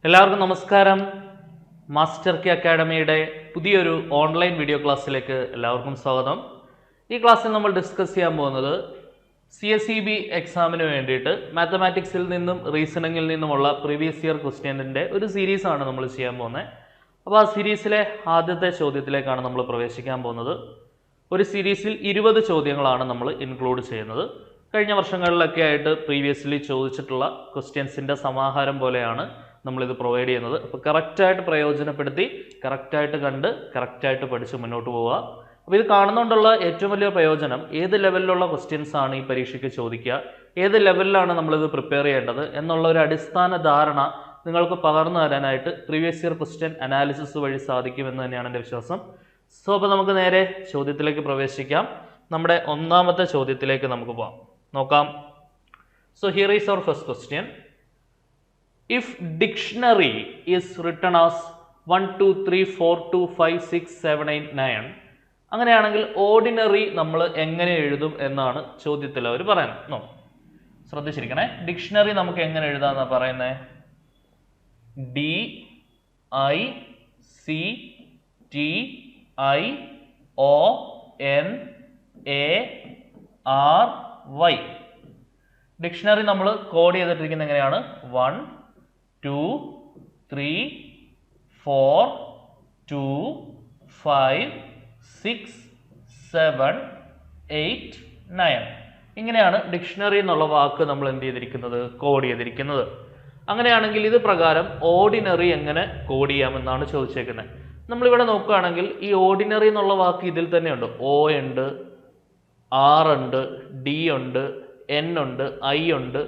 എല്ലാവർക്കും നമസ്കാരം. മാസ്റ്റർ കി അക്കാഡമിയുടെ പുതിയൊരു ഓൺലൈൻ വീഡിയോ ക്ലാസ്സിലേക്ക് എല്ലാവർക്കും സ്വാഗതം. ഈ ക്ലാസ്സിൽ നമ്മൾ ഡിസ്കസ് ചെയ്യാൻ പോകുന്നത് CSEB എക്സാമിന് വേണ്ടിയിട്ട് മാത്തമാറ്റിക്സിൽ നിന്നും റീസണിങ്ങിൽ നിന്നുമുള്ള പ്രീവിയസ് ഇയർ ക്വസ്റ്റ്യൻ്റെ ഒരു സീരീസാണ് നമ്മൾ ചെയ്യാൻ പോകുന്നത്. അപ്പോൾ ആ സീരീസിലെ ആദ്യത്തെ ചോദ്യത്തിലേക്കാണ് നമ്മൾ പ്രവേശിക്കാൻ പോകുന്നത്. ഒരു സീരീസിൽ 20 ചോദ്യങ്ങളാണ് നമ്മൾ ഇൻക്ലൂഡ് ചെയ്യുന്നത്. കഴിഞ്ഞ വർഷങ്ങളിലൊക്കെ ആയിട്ട് പ്രീവിയസ്ലി ചോദിച്ചിട്ടുള്ള ക്വസ്റ്റ്യൻസിൻ്റെ സമാഹാരം പോലെയാണ് നമ്മളിത് പ്രൊവൈഡ് ചെയ്യുന്നത്. അപ്പോൾ കറക്റ്റായിട്ട് പ്രയോജനപ്പെടുത്തി കറക്റ്റായിട്ട് കണ്ട് കറക്റ്റായിട്ട് പഠിച്ച് മുന്നോട്ട് പോവുക. അപ്പോൾ ഇത് കാണുന്നതുകൊണ്ടുള്ള ഏറ്റവും വലിയ പ്രയോജനം ഏത് ലെവലിലുള്ള ക്വസ്റ്റ്യൻസ് ആണ് ഈ പരീക്ഷയ്ക്ക് ചോദിക്കുക, ഏത് ലെവലിലാണ് നമ്മളിത് പ്രിപ്പയർ ചെയ്യേണ്ടത് എന്നുള്ള ഒരു അടിസ്ഥാന ധാരണ നിങ്ങൾക്ക് പകർന്നു തരാനായിട്ട് പ്രീവിയസ് ഇയർ ക്വസ്റ്റ്യൻ അനാലിസിസ് വഴി സാധിക്കുമെന്ന് തന്നെയാണ് എൻ്റെ വിശ്വാസം. സോ അപ്പോൾ നമുക്ക് നേരെ ചോദ്യത്തിലേക്ക് പ്രവേശിക്കാം. നമ്മുടെ ഒന്നാമത്തെ ചോദ്യത്തിലേക്ക് നമുക്ക് പോകാം, നോക്കാം. So here is our first question. If dictionary is written as 1, 2, 3, 4, 2, 5, 6, 7, 8, 9, അങ്ങനെയാണെങ്കിൽ ഓർഡിനറി നമ്മൾ എങ്ങനെ എഴുതും എന്നാണ് ചോദ്യത്തിൽ അവർ പറയുന്നത്. ശ്രദ്ധിച്ചിരിക്കണേ. ഡിക്ഷണറി നമുക്ക് എങ്ങനെ എഴുതാമെന്നാണ് പറയുന്നത്? DICTIONARY. ഡിക്ഷണറി നമ്മൾ കോഡ് ചെയ്തിട്ടിരിക്കുന്നത് എങ്ങനെയാണ്? 1, 2, 3, 4, 2, 5, 6, 7, 8, 9. ഇങ്ങനെയാണ് ഡിക്ഷണറി എന്നുള്ള വാക്ക് നമ്മൾ എന്ത് ചെയ്തിരിക്കുന്നത്? കോഡ് ചെയ്തിരിക്കുന്നത്. അങ്ങനെയാണെങ്കിൽ ഇത് പ്രകാരം ഓർഡിനറി എങ്ങനെ കോഡ് ചെയ്യാമെന്നാണ് ചോദിച്ചേക്കുന്നത്. നമ്മളിവിടെ നോക്കുകയാണെങ്കിൽ ഈ ഓർഡിനറി എന്നുള്ള വാക്ക് ഇതിൽ തന്നെയുണ്ട്. O ഉണ്ട്, R ഉണ്ട്, D ഉണ്ട്, N ഉണ്ട്, I ഉണ്ട്.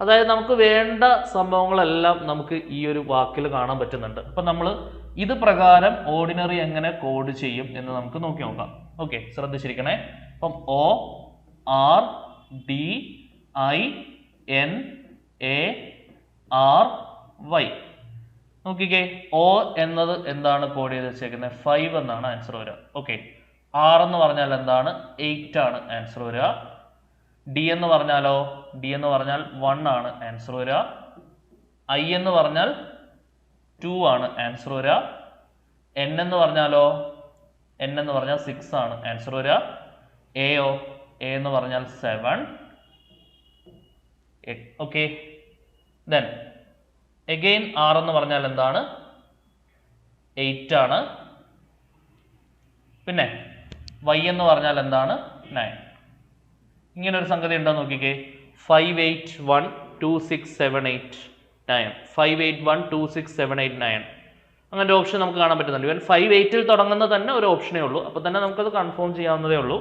അതായത് നമുക്ക് വേണ്ട സംഭവങ്ങളെല്ലാം നമുക്ക് ഈ ഒരു വാക്കിൽ കാണാൻ പറ്റുന്നുണ്ട്. അപ്പം നമ്മൾ ഇത് പ്രകാരം ഓർഡിനറി എങ്ങനെ കോഡ് ചെയ്യും എന്ന് നമുക്ക് നോക്കാം. ഓക്കെ, ശ്രദ്ധിച്ചിരിക്കണേ. അപ്പം O R D I N A R Y. നോക്കിക്കേ, O എന്നത് എന്താണ് കോഡ് ചെയ്ത് വെച്ചേക്കുന്നത്? 5 എന്നാണ് ആൻസർ വരിക. ഓക്കെ, R എന്ന് പറഞ്ഞാൽ എന്താണ്? 8 ആണ് ആൻസർ വരിക. D എന്ന് പറഞ്ഞാലോ? D എന്ന് പറഞ്ഞാൽ 1 ആണ് ആൻസർ വരിക. I എന്ന് പറഞ്ഞാൽ 2 ആണ് ആൻസർ വരിക. N എന്ന് പറഞ്ഞാലോ? N എന്ന് പറഞ്ഞാൽ 6 ആണ് ആൻസർ വരിക. A എന്ന് പറഞ്ഞാൽ 7. ഓക്കെ, ദെൻ അഗെയിൻ R എന്ന് പറഞ്ഞാൽ എന്താണ്? 8 ആണ്. പിന്നെ Y എന്ന് പറഞ്ഞാൽ എന്താണ്? 9. ഇങ്ങനെ ഒരു സംഗതി ഉണ്ടോ നോക്കിക്കേ. 5, 8, 1, 2, 6, 7, 8, 9. 5, 8, 1, 2, 6, 7, 8, 9. അങ്ങനെ ഒരു ഓപ്ഷൻ നമുക്ക് കാണാൻ പറ്റുന്നുണ്ട്. ഇവൻ 5, 8ൽ തുടങ്ങുന്ന തന്നെ ഒരു ഓപ്ഷനേ ഉള്ളൂ. അപ്പോൾ തന്നെ നമുക്കത് കൺഫേം ചെയ്യാവുന്നതേ ഉള്ളൂ.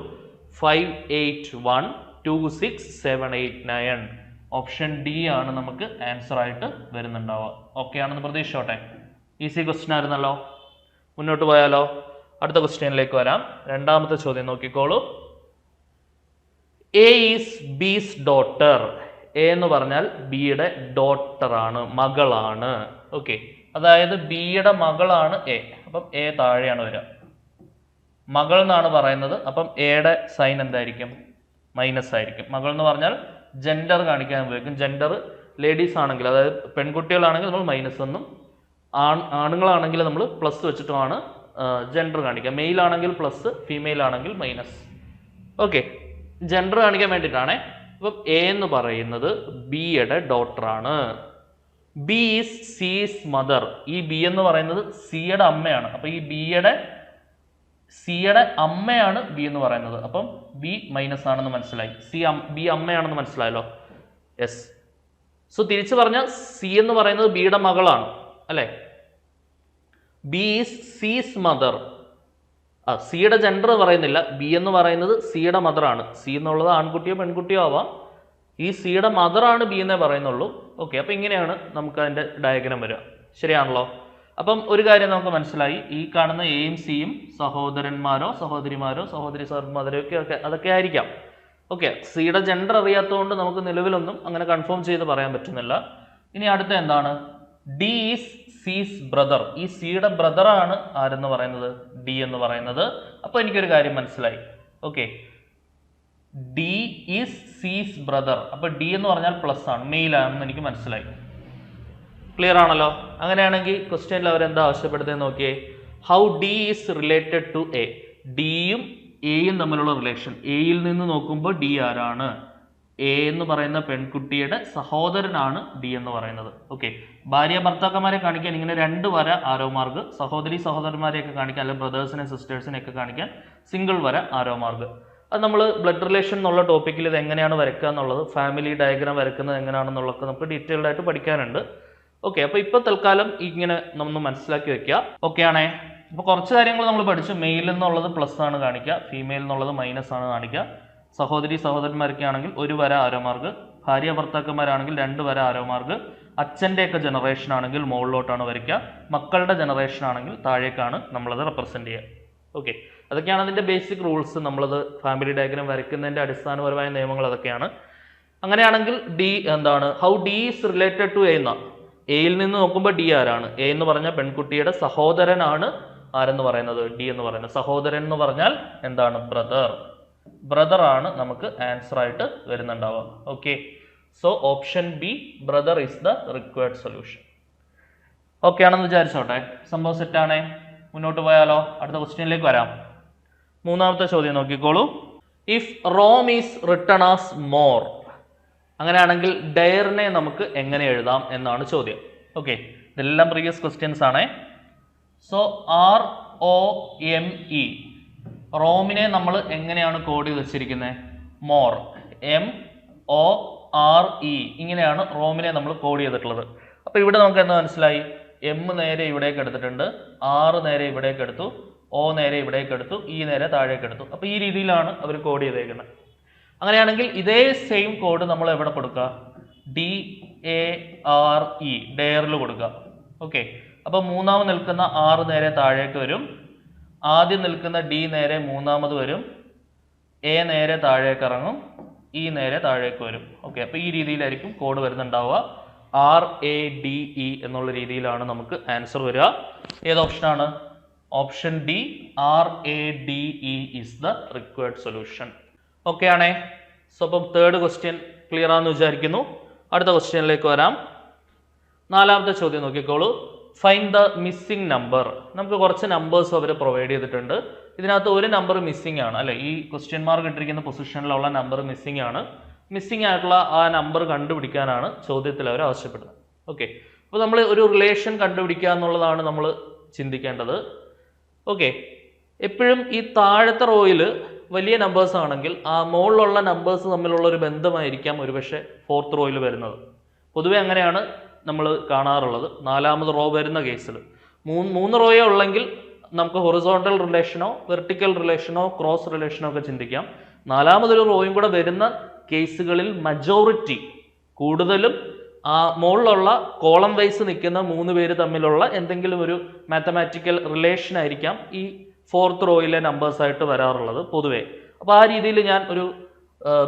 5, 8, 1, 2, 6, 7, 8, 9. ഓപ്ഷൻ ഡി ആണ് നമുക്ക് ആൻസർ ആയിട്ട് വരുന്നുണ്ടാവുക. ഓക്കെ ആണെന്ന് പ്രതീക്ഷിച്ചോട്ടെ. ഈസി ക്വസ്റ്റ്യൻ ആയിരുന്നല്ലോ. മുന്നോട്ട് പോയാലോ? അടുത്ത ക്വസ്റ്റ്യനിലേക്ക് വരാം. രണ്ടാമത്തെ ചോദ്യം നോക്കിക്കോളൂ. A is B's daughter. A എന്ന് പറഞ്ഞാൽ ബിയുടെ ഡോട്ടർ ആണ്, മകളാണ്. ഓക്കെ, അതായത് ബിയുടെ മകളാണ് A. അപ്പം A താഴെയാണ് വരിക. മകൾ എന്നാണ് പറയുന്നത്. അപ്പം എയുടെ സൈൻ എന്തായിരിക്കും? മൈനസ് ആയിരിക്കും. മകൾ എന്ന് പറഞ്ഞാൽ ജെൻഡർ കാണിക്കാൻ ഉപയോഗിക്കും. ജെൻഡർ ലേഡീസ് ആണെങ്കിൽ, അതായത് പെൺകുട്ടികളാണെങ്കിൽ നമ്മൾ മൈനസ് എന്നും, ആണുങ്ങളാണെങ്കിൽ നമ്മൾ പ്ലസ് വെച്ചിട്ടുമാണ് ജെൻഡർ കാണിക്കുക. മെയിൽ ആണെങ്കിൽ പ്ലസ്, ഫീമെയിൽ ആണെങ്കിൽ മൈനസ്. ഓക്കെ, ജെൻഡർ കാണിക്കാൻ വേണ്ടിയിട്ടാണ്. അപ്പം എ എന്ന് പറയുന്നത് ബിയുടെ ഡോട്ടറാണ്. ബി ഈസ് സീസ് മദർ. ഈ ബി എന്ന് പറയുന്നത് സിയുടെ അമ്മയാണ്. അപ്പം ഈ സിയുടെ അമ്മയാണ് ബി എന്ന് പറയുന്നത്. അപ്പം ബി മൈനസ് ആണെന്ന് മനസ്സിലായി. ബി അമ്മയാണെന്ന് മനസ്സിലായല്ലോ. യെസ്. സോ തിരിച്ചു പറഞ്ഞാൽ സി എന്ന് പറയുന്നത് ബിയുടെ മകളാണ്, അല്ലേ? ബി ഈസ് സീസ് മദർ. സിയുടെ ജെൻഡർ പറയുന്നില്ല. ബി എന്ന് പറയുന്നത് സിയുടെ മദറാണ്. സി എന്നുള്ളത് ആൺകുട്ടിയോ പെൺകുട്ടിയോ ആവാം. ഈ സിയുടെ മദറാണ് ബി എന്നേ പറയുന്നുള്ളൂ. ഓക്കെ, അപ്പം ഇങ്ങനെയാണ് നമുക്ക് അതിൻ്റെ ഡയഗ്രാം വരിക. ശരിയാണല്ലോ? അപ്പം ഒരു കാര്യം നമുക്ക് മനസ്സിലായി. ഈ കാണുന്ന എയും സിയും സഹോദരന്മാരോ സഹോദരിമാരോ സഹോദരി സഹോദരന്മാരോ ഒക്കെ അതൊക്കെ ആയിരിക്കാം. ഓക്കെ, സിയുടെ ജെൻഡർ അറിയാത്തതുകൊണ്ട് നമുക്ക് നിലവിലൊന്നും അങ്ങനെ കൺഫേം ചെയ്ത് പറയാൻ പറ്റുന്നില്ല. ഇനി അടുത്ത എന്താണ്? ഡി ഈസ് സീസ് ബ്രദർ. ഈ സിയുടെ ബ്രദറാണ് ആരെന്ന് പറയുന്നത്? ഡി എന്ന് പറയുന്നത്. അപ്പോൾ എനിക്കൊരു കാര്യം മനസ്സിലായി. ഓക്കെ, ഡി ഈസ് സീസ് ബ്രദർ. അപ്പോൾ ഡി എന്ന് പറഞ്ഞാൽ പ്ലസ് ആണ്, മെയിൽ ആണെന്ന് എനിക്ക് മനസ്സിലായി. ക്ലിയർ ആണല്ലോ? അങ്ങനെയാണെങ്കിൽ ക്വസ്റ്റ്യനിൽ അവരെന്താ ആവശ്യപ്പെടുന്നത് നോക്കിയേ. How D is related to A. ഡിയും എയും തമ്മിലുള്ള റിലേഷൻ. എയിൽ നിന്ന് നോക്കുമ്പോൾ ഡി ആരാണ്? എ എന്ന് പറയുന്ന പെൺകുട്ടിയുടെ സഹോദരനാണ് ഡി എന്ന് പറയുന്നത്. ഓക്കെ, ഭാര്യ ഭർത്താക്കന്മാരെ കാണിക്കാൻ ഇങ്ങനെ 2 വര ആരോ മാർക്ക്, സഹോദരി സഹോദരന്മാരെയൊക്കെ കാണിക്കാൻ അല്ലെങ്കിൽ ബ്രദേഴ്സിനെ സിസ്റ്റേഴ്സിനെ ഒക്കെ കാണിക്കാൻ സിംഗിൾ വര ആരോ മാർക്ക്. അത് നമ്മൾ ബ്ലഡ് റിലേഷൻ എന്നുള്ള ടോപ്പിക്കിൽ ഇത് എങ്ങനെയാണ് വരയ്ക്കുക എന്നുള്ളത്, ഫാമിലി ഡയഗ്രാം വരയ്ക്കുന്നത് എങ്ങനെയാണെന്നുള്ളതൊക്കെ നമുക്ക് ഡീറ്റെയിൽഡ് ആയിട്ട് പഠിക്കാനുണ്ട്. ഓക്കെ, അപ്പോൾ ഇപ്പോൾ തൽക്കാലം ഇങ്ങനെ നമ്മൾ മനസ്സിലാക്കി വെക്കുക. ഓക്കെ ആണേ? അപ്പോൾ കുറച്ച് കാര്യങ്ങൾ നമ്മൾ പഠിച്ചു. മെയിൽ എന്നുള്ളത് പ്ലസ് ആണ് കാണിക്കുക, ഫീമെയിൽ എന്നുള്ളത് മൈനസ് ആണ് കാണിക്കുക. സഹോദരി സഹോദരന്മാരൊക്കെ ആണെങ്കിൽ 1 വര ആരോ മാർക്ക്, ഭാര്യ ഭർത്താക്കന്മാരാണെങ്കിൽ 2 വര ആരോ മാർക്ക്, അച്ഛൻ്റെയൊക്കെ ജനറേഷൻ ആണെങ്കിൽ മുകളിലോട്ടാണ് വരയ്ക്കുക, മക്കളുടെ ജനറേഷൻ ആണെങ്കിൽ താഴേക്കാണ് നമ്മളത് റെപ്രസെൻറ്റ് ചെയ്യുക. ഓക്കെ, അതൊക്കെയാണ് അതിൻ്റെ ബേസിക് റൂൾസ്. നമ്മളത് ഫാമിലി ഡയഗ്രാം വരയ്ക്കുന്നതിൻ്റെ അടിസ്ഥാനപരമായ നിയമങ്ങൾ അതൊക്കെയാണ്. അങ്ങനെയാണെങ്കിൽ ഡി എന്താണ്? How D is related to A എന്ന. എയിൽ നിന്ന് നോക്കുമ്പോൾ ഡി ആരാണ്? എ എന്ന് പറഞ്ഞാൽ പെൺകുട്ടിയുടെ സഹോദരനാണ് ആരെന്ന് പറയുന്നത്? ഡി എന്ന് പറയുന്നത്. സഹോദരൻ എന്ന് പറഞ്ഞാൽ എന്താണ്? ബ്രദർ ആണ് നമുക്ക് ആൻസർ ആയിട്ട് വരുന്നുണ്ടാവുക. Okay, so option B brother is the required solution. Okay ആണെന്ന് വിചാരിച്ചോട്ടെ. സംഭവം സെറ്റാണേ. മുന്നോട്ട് പോയാലോ? അടുത്ത ക്വസ്റ്റ്യനിലേക്ക് വരാം. 3ാമത്തെ ചോദ്യം നോക്കിക്കോളൂ. If Rome is written as more. അങ്ങനെയാണെങ്കിൽ ഡെയറിനെ നമുക്ക് എങ്ങനെ എഴുതാം എന്നാണ് ചോദ്യം. ഓക്കെ, ഇതെല്ലാം പ്രീവിയസ് ക്വസ്റ്റ്യൻസ് ആണേ. സോ ROME, റോമിനെ നമ്മൾ എങ്ങനെയാണ് കോഡ് ചെയ്ത് വെച്ചിരിക്കുന്നത്? മോർ, MORE, ഇങ്ങനെയാണ് റോമിനെ നമ്മൾ കോഡ് ചെയ്തിട്ടുള്ളത്. അപ്പോൾ ഇവിടെ നമുക്ക് എന്താ മനസ്സിലായി? M നേരെ ഇവിടേക്ക് എടുത്തിട്ടുണ്ട്, R നേരെ ഇവിടേക്ക് എടുത്തു, O നേരെ ഇവിടേക്ക് എടുത്തു, E നേരെ താഴേക്ക് എടുത്തു. അപ്പോൾ ഈ രീതിയിലാണ് അവർ കോഡ് ചെയ്തേക്കുന്നത്. അങ്ങനെയാണെങ്കിൽ ഇതേ സെയിം കോഡ് നമ്മൾ എവിടെ കൊടുക്കുക? DARE, ഡെയറിൽ കൊടുക്കുക. ഓക്കെ, അപ്പോൾ 3ാമത് നിൽക്കുന്ന R നേരെ താഴേക്ക് വരും, ആദ്യം നിൽക്കുന്ന D നേരെ 3ാമത് വരും, A നേരെ താഴേക്ക് ഇറങ്ങും, E നേരെ താഴേക്ക് വരും. ഓക്കെ, അപ്പോൾ ഈ രീതിയിലായിരിക്കും കോഡ് വരുന്നുണ്ടാവുക. RADE എന്നുള്ള രീതിയിലാണ് നമുക്ക് ആൻസർ വരിക. ഏത് ഓപ്ഷനാണ്? Option D, RADE is the required solution. Okay ആണേ? സോ അപ്പം 3rd ക്വസ്റ്റ്യൻ ക്ലിയർ ആണെന്ന് വിചാരിക്കുന്നു. അടുത്ത ക്വസ്റ്റ്യനിലേക്ക് വരാം. 4ാമത്തെ ചോദ്യം നോക്കിക്കോളൂ. Find the missing number. നമുക്ക് കുറച്ച് നമ്പേഴ്സ് അവർ പ്രൊവൈഡ് ചെയ്തിട്ടുണ്ട്. ഇതിനകത്ത് ഒരു നമ്പർ മിസ്സിംഗ് ആണ് അല്ലെ? ഈ ക്വസ്റ്റ്യൻ മാർക്ക് ഇട്ടിരിക്കുന്ന പൊസിഷനിലുള്ള നമ്പർ മിസ്സിംഗ് ആണ്. മിസ്സിംഗ് ആയിട്ടുള്ള ആ നമ്പർ കണ്ടുപിടിക്കാനാണ് ചോദ്യത്തിൽ അവർ ആവശ്യപ്പെടുന്നത്. ഓക്കെ, അപ്പോൾ നമ്മൾ ഒരു റിലേഷൻ കണ്ടുപിടിക്കുക എന്നുള്ളതാണ് നമ്മൾ ചിന്തിക്കേണ്ടത്. ഓക്കെ, എപ്പോഴും ഈ താഴത്തെ റോയിൽ വലിയ നമ്പേഴ്സ് ആണെങ്കിൽ ആ മുകളിലുള്ള നമ്പേഴ്സ് തമ്മിലുള്ള ഒരു ബന്ധമായിരിക്കാം ഒരുപക്ഷെ 4th റോയിൽ വരുന്നത്. പൊതുവെ അങ്ങനെയാണ് നമ്മൾ കാണാറുള്ളത്. 4ാമത് റോ വരുന്ന കേസിൽ 3 റോയേ ഉള്ളെങ്കിൽ നമുക്ക് ഹൊറിസോണ്ടൽ റിലേഷനോ വെർട്ടിക്കൽ റിലേഷനോ ക്രോസ് റിലേഷനോ ഒക്കെ ചിന്തിക്കാം. 4ാമതൊരു റോയും കൂടെ വരുന്ന കേസുകളിൽ മജോറിറ്റി കൂടുതലും ആ മുകളിലുള്ള കോളം വൈസ് നിൽക്കുന്ന 3 പേര് തമ്മിലുള്ള എന്തെങ്കിലും ഒരു മാത്തമാറ്റിക്കൽ റിലേഷൻ ആയിരിക്കാം ഈ 4th റോയിലെ നമ്പേഴ്സ് ആയിട്ട് വരാറുള്ളത് പൊതുവെ. അപ്പോൾ ആ രീതിയിൽ ഞാൻ ഒരു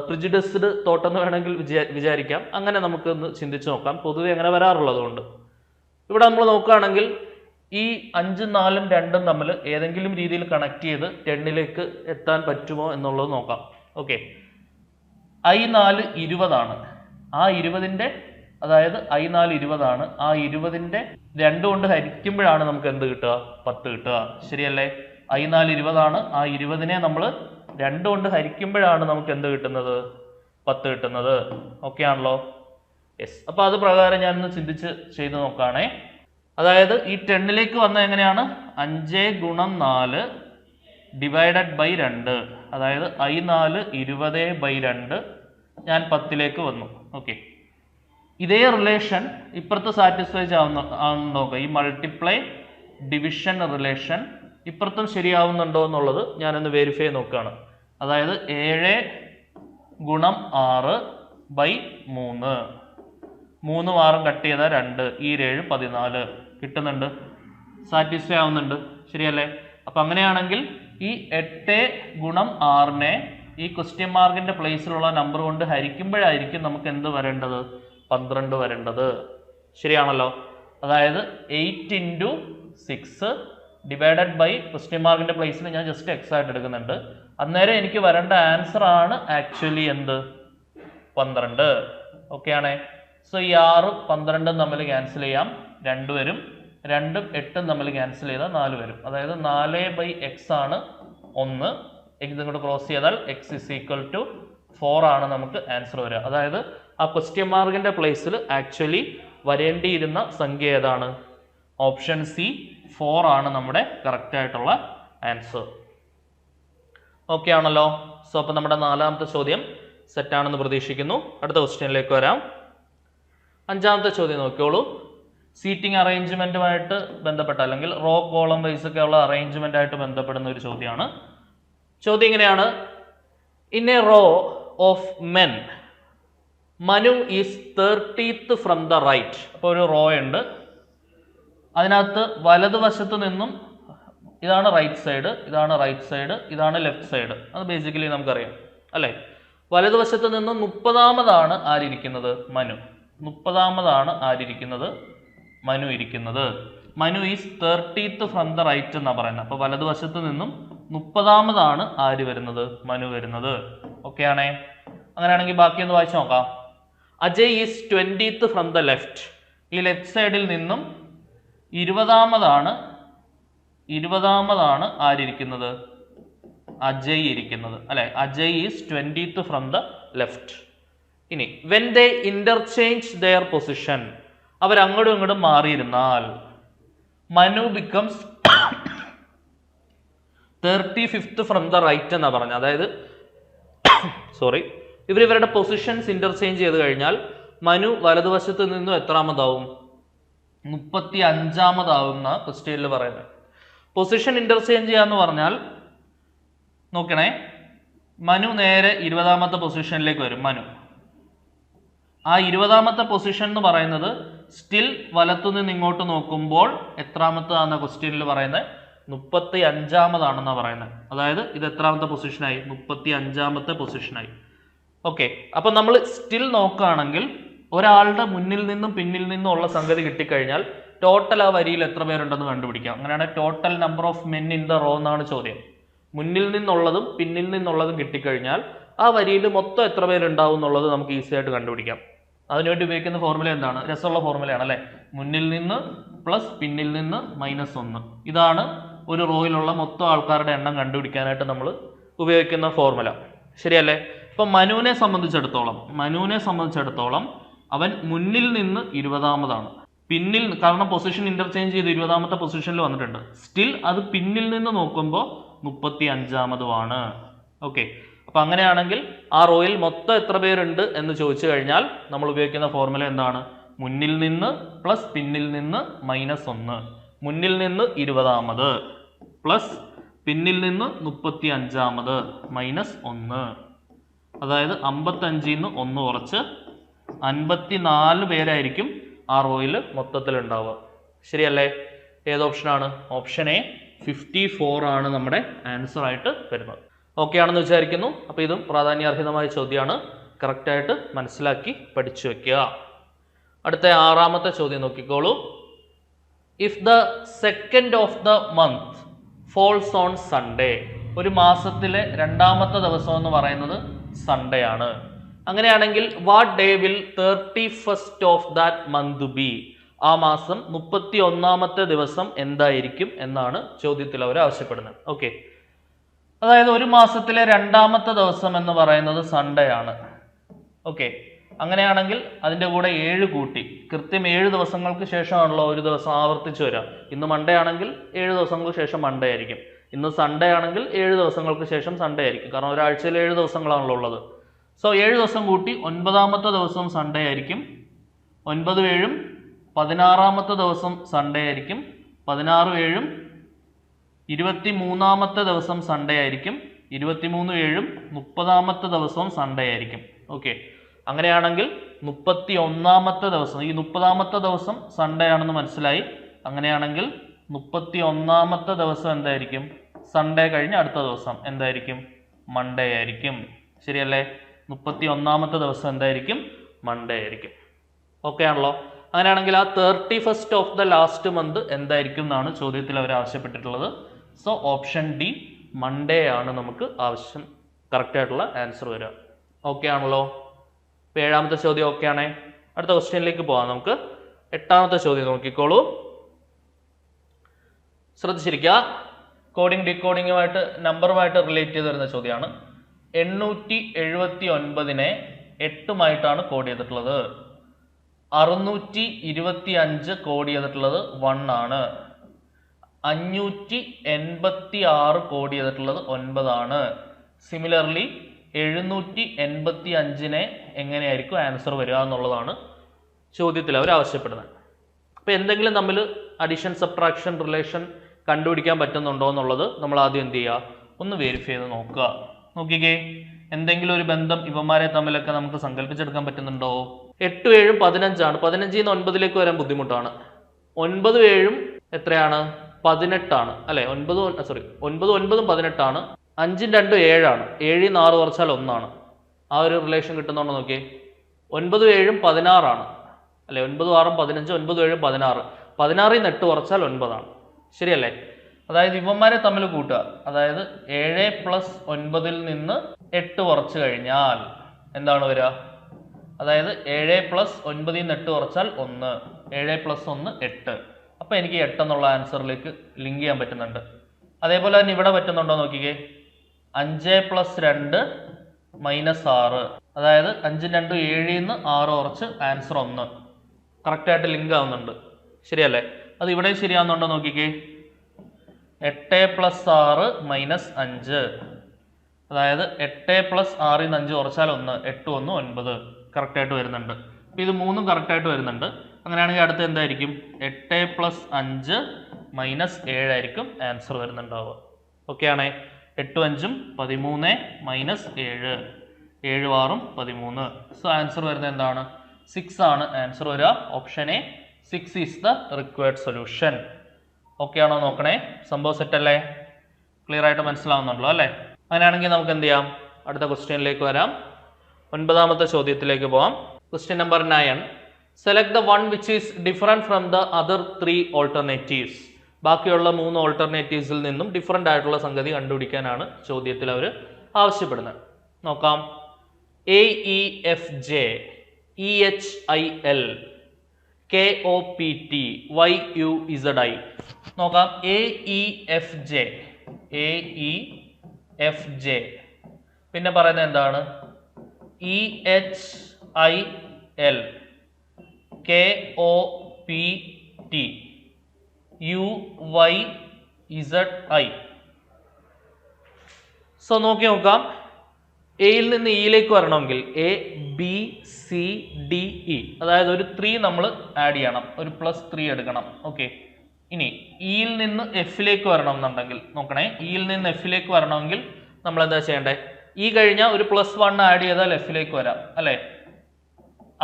പ്രിജുഡിസ്ഡ് തോട്ടെന്ന് വേണമെങ്കിൽ വിചാരിക്കാം. അങ്ങനെ നമുക്കൊന്ന് ചിന്തിച്ച് നോക്കാം. പൊതുവെ അങ്ങനെ വരാറുള്ളത് കൊണ്ട് ഇവിടെ നമ്മൾ നോക്കുകയാണെങ്കിൽ ഈ 5, 4, 2 തമ്മിൽ ഏതെങ്കിലും രീതിയിൽ കണക്ട് ചെയ്ത് 10ലേക്ക് എത്താൻ പറ്റുമോ എന്നുള്ളത് നോക്കാം. ഓക്കെ, I4 20 ആണ്. ആ 20ന്റെ അതായത് I4 20 ആണ്. ആ 20ന്റെ 2 കൊണ്ട് ഹരിക്കുമ്പോഴാണ് നമുക്ക് എന്ത് കിട്ടുക? 10 കിട്ടുക. ശരിയല്ലേ? I4 20 ആണ്. ആ 20നെ നമ്മൾ 2 കൊണ്ട് ഹരിക്കുമ്പോഴാണ് നമുക്ക് എന്ത് കിട്ടുന്നത്? 10 കിട്ടുന്നത്. ഓക്കെ ആണല്ലോ? യെസ്. അപ്പോൾ അത് പ്രകാരം ഞാനൊന്ന് ചിന്തിച്ച് ചെയ്ത് നോക്കുകയാണേ. അതായത് ഈ 10ലേക്ക് വന്ന എങ്ങനെയാണ്? 5 × 4 ഡിവൈഡഡ് ബൈ 2. അതായത് I4 20/2 ഞാൻ 10ലേക്ക് വന്നു. ഓക്കെ, ഇതേ റിലേഷൻ ഇപ്പുറത്ത് സാറ്റിസ്ഫൈ ആവുന്ന നോക്കുക. ഈ മൾട്ടിപ്ലൈ ഡിവിഷൻ റിലേഷൻ ഇപ്പുറത്തും ശരിയാവുന്നുണ്ടോ എന്നുള്ളത് ഞാനൊന്ന് വെരിഫൈ നോക്കുകയാണ്. അതായത് 7 × 6/3. 3 6 കട്ട് ചെയ്താൽ 2, ഈ 7 14 കിട്ടുന്നുണ്ട്. സാറ്റിസ്ഫൈ ആവുന്നുണ്ട്. ശരിയല്ലേ? അപ്പം അങ്ങനെയാണെങ്കിൽ ഈ 8 × 6നെ ഈ ക്വസ്റ്റ്യൻ മാർക്കിന്റെ പ്ലേസിലുള്ള നമ്പർ കൊണ്ട് ഹരിക്കുമ്പോഴായിരിക്കും നമുക്ക് എന്ത് വരേണ്ടത്? 12 വരേണ്ടത്. ശരിയാണല്ലോ? അതായത് 8 × 6 ഡിവൈഡഡ് ബൈ ക്വസ്റ്റ്യൻ മാർക്കിന്റെ പ്ലേസിൽ ഞാൻ ജസ്റ്റ് എക്സ് ആയിട്ട് എടുക്കുന്നുണ്ട്. അന്നേരം എനിക്ക് വരേണ്ട ആൻസർ ആണ് ആക്ച്വലി എന്ത്? 12. ഓക്കെ ആണേ? സോ ഈ 6ഉം 12ഉം തമ്മിൽ ക്യാൻസൽ ചെയ്യാം, 2 വരും. 2ഉം 8ഉം തമ്മിൽ ക്യാൻസൽ ചെയ്താൽ 4 വരും. അതായത് 4/x ആണ് 1. ഇത് ഇങ്ങോട്ട് ക്രോസ് ചെയ്താൽ x is equal to 4 ആണ് നമുക്ക് ആൻസർ വരിക. അതായത് ആ ക്വസ്റ്റ്യൻ മാർക്കിന്റെ പ്ലേസിൽ ആക്ച്വലി വരേണ്ടിയിരുന്ന സംഖ്യ ഏതാണ്? ഓപ്ഷൻ സി 4 ആണ് നമ്മുടെ കറക്റ്റ് ആയിട്ടുള്ള ആൻസർ. ഓക്കെ ആണല്ലോ. സോ അപ്പോൾ നമ്മുടെ 4ാമത്തെ ചോദ്യം സെറ്റ് ആണെന്ന് പ്രതീക്ഷിക്കുന്നു. അടുത്ത ക്വസ്റ്റ്യനിലേക്ക് വരാം. 5ാമത്തെ ചോദ്യം നോക്കിയോളൂ. സീറ്റിംഗ് അറേഞ്ച്മെന്റുമായിട്ട് ബന്ധപ്പെട്ട അല്ലെങ്കിൽ റോ കോളം വൈസ് ഒക്കെ ഉള്ള അറേഞ്ച്മെന്റ് ആയിട്ട് ബന്ധപ്പെടുന്ന ഒരു ചോദ്യമാണ്. ചോദ്യം ഇങ്ങനെയാണ്: in a row of men Manu is 30th from the right. അപ്പോൾ ഒരു റോ ഉണ്ട്, അതിനകത്ത് വലതുവശത്ത് നിന്നും ഇതാണ് റൈറ്റ് സൈഡ്, ഇതാണ് റൈറ്റ് സൈഡ്, ഇതാണ് ലെഫ്റ്റ് സൈഡ്. അത് ബേസിക്കലി നമുക്കറിയാം അല്ലേ. വലതുവശത്ത് നിന്ന് 30ാമതാണ് ആരിയിരിക്കുന്നത്? മനു. 30ാമതാണ് ആരിയിരിക്കുന്നത്? മനു ഇരിക്കുന്നത്. Manu is 30th from the right എന്നാണ് പറയുന്നത്. അപ്പോൾ വലതുവശത്ത് നിന്നും 30ാമതാണ് ആര് വരുന്നത്? മനു വരുന്നത്. ഓക്കെ ആണേ. അങ്ങനെയാണെങ്കിൽ ബാക്കി ഒന്ന് വായിച്ചു നോക്കാം. Ajay is 20th from the left. ഈ ലെഫ്റ്റ് സൈഡിൽ നിന്നും 20ാമതാണ് ആരിയിരിക്കുന്നത്? അജയ് ഇരിക്കുന്നത് അല്ലെ. Ajay is 20th from the left. ഇനി when they interchange their position, അവർ അങ്ങോട്ടും ഇങ്ങോട്ടും മാറിയിരുന്നാൽ Manu becomes 35th from the right എന്നാ പറഞ്ഞത്. അതായത് ഇവരുടെ പൊസിഷൻസ് ഇന്റർചേഞ്ച് ചെയ്ത് കഴിഞ്ഞാൽ മനു വലതുവശത്ത് നിന്നും എത്രാമതാവും? 35ാമതാവും എന്നാ ക്വസ്റ്റ്യനിൽ പറയുന്നത്. പൊസിഷൻ ഇന്റർചേഞ്ച് ചെയ്യാന്ന് പറഞ്ഞാൽ നോക്കണേ, മനു നേരെ 20ാമത്തെ പൊസിഷനിലേക്ക് വരും. മനു ആ 20ാമത്തെ പൊസിഷൻ എന്ന് പറയുന്നത് സ്റ്റിൽ വലത്തുനിന്ന് ഇങ്ങോട്ട് നോക്കുമ്പോൾ എത്രാമത്താണെന്ന ക്വസ്റ്റ്യനിൽ പറയുന്നത്? 35ാമതാണെന്നാണ് പറയുന്നത്. അതായത് ഇത് എത്രാമത്തെ പൊസിഷനായി? 35ാമത്തെ പൊസിഷനായി. ഓക്കെ. അപ്പൊ നമ്മൾ സ്റ്റിൽ നോക്കുകയാണെങ്കിൽ ഒരാളുടെ മുന്നിൽ നിന്നും പിന്നിൽ നിന്നും ഉള്ള സംഗതി കിട്ടിക്കഴിഞ്ഞാൽ ടോട്ടൽ ആ വരിയിൽ എത്ര പേരുണ്ടെന്ന് കണ്ടുപിടിക്കാം. അങ്ങനെയാണ് total number of men in the row എന്നാണ് ചോദ്യം. മുന്നിൽ നിന്നുള്ളതും പിന്നിൽ നിന്നുള്ളതും കിട്ടിക്കഴിഞ്ഞാൽ ആ വരിയിൽ മൊത്തം എത്ര പേരുണ്ടാവും എന്നുള്ളത് നമുക്ക് ഈസി ആയിട്ട് കണ്ടുപിടിക്കാം. അതിനുവേണ്ടി ഉപയോഗിക്കുന്ന ഫോർമുല എന്താണ്? രസമുള്ള ഫോർമുലയാണ് അല്ലെ. മുന്നിൽ നിന്ന് പ്ലസ് പിന്നിൽ നിന്ന് -1. ഇതാണ് ഒരു റോയിലുള്ള മൊത്തം ആൾക്കാരുടെ എണ്ണം കണ്ടുപിടിക്കാനായിട്ട് നമ്മൾ ഉപയോഗിക്കുന്ന ഫോർമുല. ശരിയല്ലേ? ഇപ്പൊ മനുവിനെ സംബന്ധിച്ചിടത്തോളം അവൻ മുന്നിൽ നിന്ന് 20ാമതാണ്. പിന്നിൽ, കാരണം പൊസിഷൻ ഇന്റർചേഞ്ച് ചെയ്ത് 20ാമത്തെ പൊസിഷനിൽ വന്നിട്ടുണ്ട്. സ്റ്റിൽ അത് പിന്നിൽ നിന്ന് നോക്കുമ്പോൾ 35ാമതുമാണ്. ഓക്കെ. അപ്പൊ അങ്ങനെയാണെങ്കിൽ ആ റോയിൽ മൊത്തം എത്ര പേരുണ്ട് എന്ന് ചോദിച്ചു കഴിഞ്ഞാൽ നമ്മൾ ഉപയോഗിക്കുന്ന ഫോർമുല എന്താണ്? മുന്നിൽ നിന്ന് പ്ലസ് പിന്നിൽ നിന്ന് -1. മുന്നിൽ നിന്ന് 20ാമത് പ്ലസ് പിന്നിൽ നിന്ന് 35ാമത് -1. അതായത് 55ൽ നിന്ന് 1 കുറച്ച് 54 പേരായിരിക്കും ആ റോയിൽ മൊത്തത്തിൽ ഉണ്ടാവുക. ശരിയല്ലേ? ഏത് ഓപ്ഷനാണ്? ഓപ്ഷൻ എ 54 ആണ് നമ്മുടെ ആൻസർ ആയിട്ട് വരുന്നത്. ഓക്കെ ആണെന്ന് വിചാരിക്കുന്നു. അപ്പോൾ ഇതും പ്രാധാന്യാർഹിതമായ ചോദ്യമാണ്. കറക്റ്റായിട്ട് മനസ്സിലാക്കി പഠിച്ചു വെക്കുക. അടുത്ത 6ാമത്തെ ചോദ്യം നോക്കിക്കോളൂ. If the second of the month falls on Sunday, ഒരു മാസത്തിലെ 2ാമത്തെ ദിവസം എന്ന് പറയുന്നത് സൺഡേ ആണ്. അങ്ങനെയാണെങ്കിൽ what day will 31st of that month B, ആ മാസം 31ാമത്തെ ദിവസം എന്തായിരിക്കും എന്നാണ് ചോദ്യത്തിൽ അവർ ആവശ്യപ്പെടുന്നത്. ഓക്കെ. അതായത് ഒരു മാസത്തിലെ 2ാമത്തെ ദിവസം എന്ന് പറയുന്നത് സൺഡേ ആണ്. ഓക്കെ. അങ്ങനെയാണെങ്കിൽ അതിൻ്റെ കൂടെ 7 കൂട്ടി, കൃത്യം 7 ദിവസങ്ങൾക്ക് ശേഷമാണല്ലോ ഒരു ദിവസം ആവർത്തിച്ച് വരിക. ഇന്ന് മൺഡേ ആണെങ്കിൽ 7 ദിവസങ്ങൾക്ക് ശേഷം മൺഡേ ആയിരിക്കും. ഇന്ന് സൺഡേ ആണെങ്കിൽ 7 ദിവസങ്ങൾക്ക് ശേഷം സൺഡേ ആയിരിക്കും. കാരണം ഒരാഴ്ചയിൽ 7 ദിവസങ്ങളാണല്ലോ ഉള്ളത്. സോ 7 ദിവസം കൂട്ടി 9ാമത്തെ ദിവസം സൺഡേ ആയിരിക്കും. 9 7 16ാമത്തെ ദിവസം സൺഡേ ആയിരിക്കും. 16 7 23ാമത്തെ ദിവസം സൺഡേ ആയിരിക്കും. 23 7 30ാമത്തെ ദിവസവും സൺഡേ ആയിരിക്കും. ഓക്കെ. അങ്ങനെയാണെങ്കിൽ 31ാമത്തെ ദിവസം, ഈ 30ാമത്തെ ദിവസം സൺഡേ ആണെന്ന് മനസ്സിലായി. അങ്ങനെയാണെങ്കിൽ 31ാമത്തെ ദിവസം എന്തായിരിക്കും? സൺഡേ കഴിഞ്ഞ് അടുത്ത ദിവസം എന്തായിരിക്കും? മൺഡേ ആയിരിക്കും. ശരിയല്ലേ? 31ാമത്തെ ദിവസം എന്തായിരിക്കും? മൺഡേ ആയിരിക്കും. ഓക്കെ ആണല്ലോ. അങ്ങനെയാണെങ്കിൽ ആ 31st of the last month എന്തായിരിക്കും എന്നാണ് ചോദ്യത്തിൽ അവർ ആവശ്യപ്പെട്ടിട്ടുള്ളത്. സോ ഓപ്ഷൻ ഡി മൺഡേ ആണ് നമുക്ക് ആവശ്യം, കറക്റ്റ് ആയിട്ടുള്ള ആൻസർ വരിക. ഓക്കെ ആണല്ലോ. 7ാമത്തെ ചോദ്യം ഓക്കെ ആണേ. അടുത്ത ക്വസ്റ്റ്യനിലേക്ക് പോകാം. നമുക്ക് 8ാമത്തെ ചോദ്യം നോക്കിക്കോളൂ. ശ്രദ്ധിച്ചിരിക്കുക. കോഡിംഗ് ഡീകോഡിങ്ങുമായിട്ട് നമ്പറുമായിട്ട് റിലേറ്റ് ചെയ്ത് വരുന്ന ചോദ്യമാണ്. 879നെ 8 കോഡ് ചെയ്തിട്ടുള്ളത്. 625 കോഡ് ചെയ്തിട്ടുള്ളത് 1 ആണ്. 586 കോഡ് ചെയ്തിട്ടുള്ളത് 9 ആണ്. സിമിലർലി 785നെ എങ്ങനെയായിരിക്കും ആൻസർ വരിക എന്നുള്ളതാണ് ചോദ്യത്തിൽ അവർ ആവശ്യപ്പെടുന്നത്. അപ്പോൾ എന്തെങ്കിലും തമ്മിൽ അഡീഷൻ, സബ്ട്രാക്ഷൻ, റിലേഷൻ കണ്ടുപിടിക്കാൻ പറ്റുന്നുണ്ടോ എന്നുള്ളത് നമ്മൾ ആദ്യം എന്ത് ചെയ്യുക, ഒന്ന് വെരിഫൈ ചെയ്ത് നോക്കുക. നോക്കിക്കേ, എന്തെങ്കിലും ഒരു ബന്ധം ഇവന്മാരെ തമ്മിലൊക്കെ നമുക്ക് സങ്കല്പിച്ചെടുക്കാൻ പറ്റുന്നുണ്ടോ? 8 7 15 15 നിന്ന് 9ലേക്ക് വരാൻ ബുദ്ധിമുട്ടാണ്. 9 7 എത്രയാണ്? 18 അല്ലെ? 9 9 18 5 2 7 7 6 കുറച്ചാൽ 1 ആ ഒരു റിലേഷൻ കിട്ടുന്നുണ്ടോ നോക്കിയേ. 9 7 16 അല്ലെ? 9 6 15 9 7 16 16 8 കുറച്ചാൽ 9 ശരിയല്ലേ? അതായത് ഇവന്മാരെ തമ്മിൽ കൂട്ടുക. അതായത് 7 + 9ൽ നിന്ന് 8 കുറച്ച് കഴിഞ്ഞാൽ എന്താണ് വരിക? അതായത് 7 + 9ൽ നിന്ന് 8 കുറച്ചാൽ 1, 7 + 1 8. അപ്പോൾ എനിക്ക് 8 എന്നുള്ള ആൻസറിലേക്ക് ലിങ്ക് ചെയ്യാൻ പറ്റുന്നുണ്ട്. അതേപോലെ തന്നെ ഇവിടെ പറ്റുന്നുണ്ടോ നോക്കിക്കേ. 5 + 2 -6, അതായത് 5 2 7ൽ നിന്ന് 6 കുറച്ച് ആൻസർ 1. കറക്റ്റായിട്ട് ലിങ്ക് ആവുന്നുണ്ട്, ശരിയല്ലേ? അത് ഇവിടെ ശരിയാവുന്നുണ്ടോ നോക്കിക്കേ. 8 + 6 -5, അതായത് 8 + 6ൽ നിന്ന് 5 കുറച്ചാൽ 1, 8 1 9. കറക്റ്റായിട്ട് വരുന്നുണ്ട്. അപ്പോൾ ഇത് മൂന്നും കറക്റ്റായിട്ട് വരുന്നുണ്ട്. അങ്ങനെയാണെങ്കിൽ അടുത്ത് എന്തായിരിക്കും? 8 + 5 -7 ആയിരിക്കും ആൻസർ വരുന്നുണ്ടാവുക. ഓക്കെ ആണേ? 8 5 13 -7, 7 6 13. സോ ആൻസർ വരുന്നത് എന്താണ്? 6 ആണ് ആൻസർ വരിക. Option A, 6 is the required solution. Okay ആണോ നോക്കണേ? സംഭവം സെറ്റ് അല്ലേ? ക്ലിയർ ആയിട്ട് മനസ്സിലാവുന്നുണ്ടല്ലോ അല്ലേ? അങ്ങനെയാണെങ്കിൽ നമുക്ക് എന്ത് ചെയ്യാം? അടുത്ത ക്വസ്റ്റ്യനിലേക്ക് വരാം. 9ാമത്തെ ചോദ്യത്തിലേക്ക് പോവാം. Question number 9. Select the one which is different from the other 3 alternatives. ബാക്കിയുള്ള 3 ഓൾട്ടർനേറ്റീവ്സിൽ നിന്നും ഡിഫറെന്റ് ആയിട്ടുള്ള സംഗതി കണ്ടുപിടിക്കാനാണ് ചോദ്യത്തിൽ അവർ ആവശ്യപ്പെടുന്നത്. നോക്കാം. AEFJ, EHIL, KOPT, YUZI. നോക്കാം. AEFJ, പിന്നെ പറയുന്നത് എന്താണ്? EHIL, KOPT, UYZI. സോ നോക്കാം. എയിൽ നിന്ന് ഇയിലേക്ക് വരണമെങ്കിൽ ABCDE, അതായത് ഒരു 3 നമ്മൾ ആഡ് ചെയ്യണം, ഒരു +3 എടുക്കണം. ഓക്കെ. ഇനി ഇയിൽ നിന്ന് എഫിലേക്ക് വരണം എന്നുണ്ടെങ്കിൽ നോക്കണേ. ഇയിൽ നിന്ന് എഫിലേക്ക് വരണമെങ്കിൽ നമ്മൾ എന്താ ചെയ്യേണ്ടത്? ഈ കഴിഞ്ഞാൽ ഒരു +1 ആഡ് ചെയ്താൽ എഫിലേക്ക് വരാം അല്ലേ?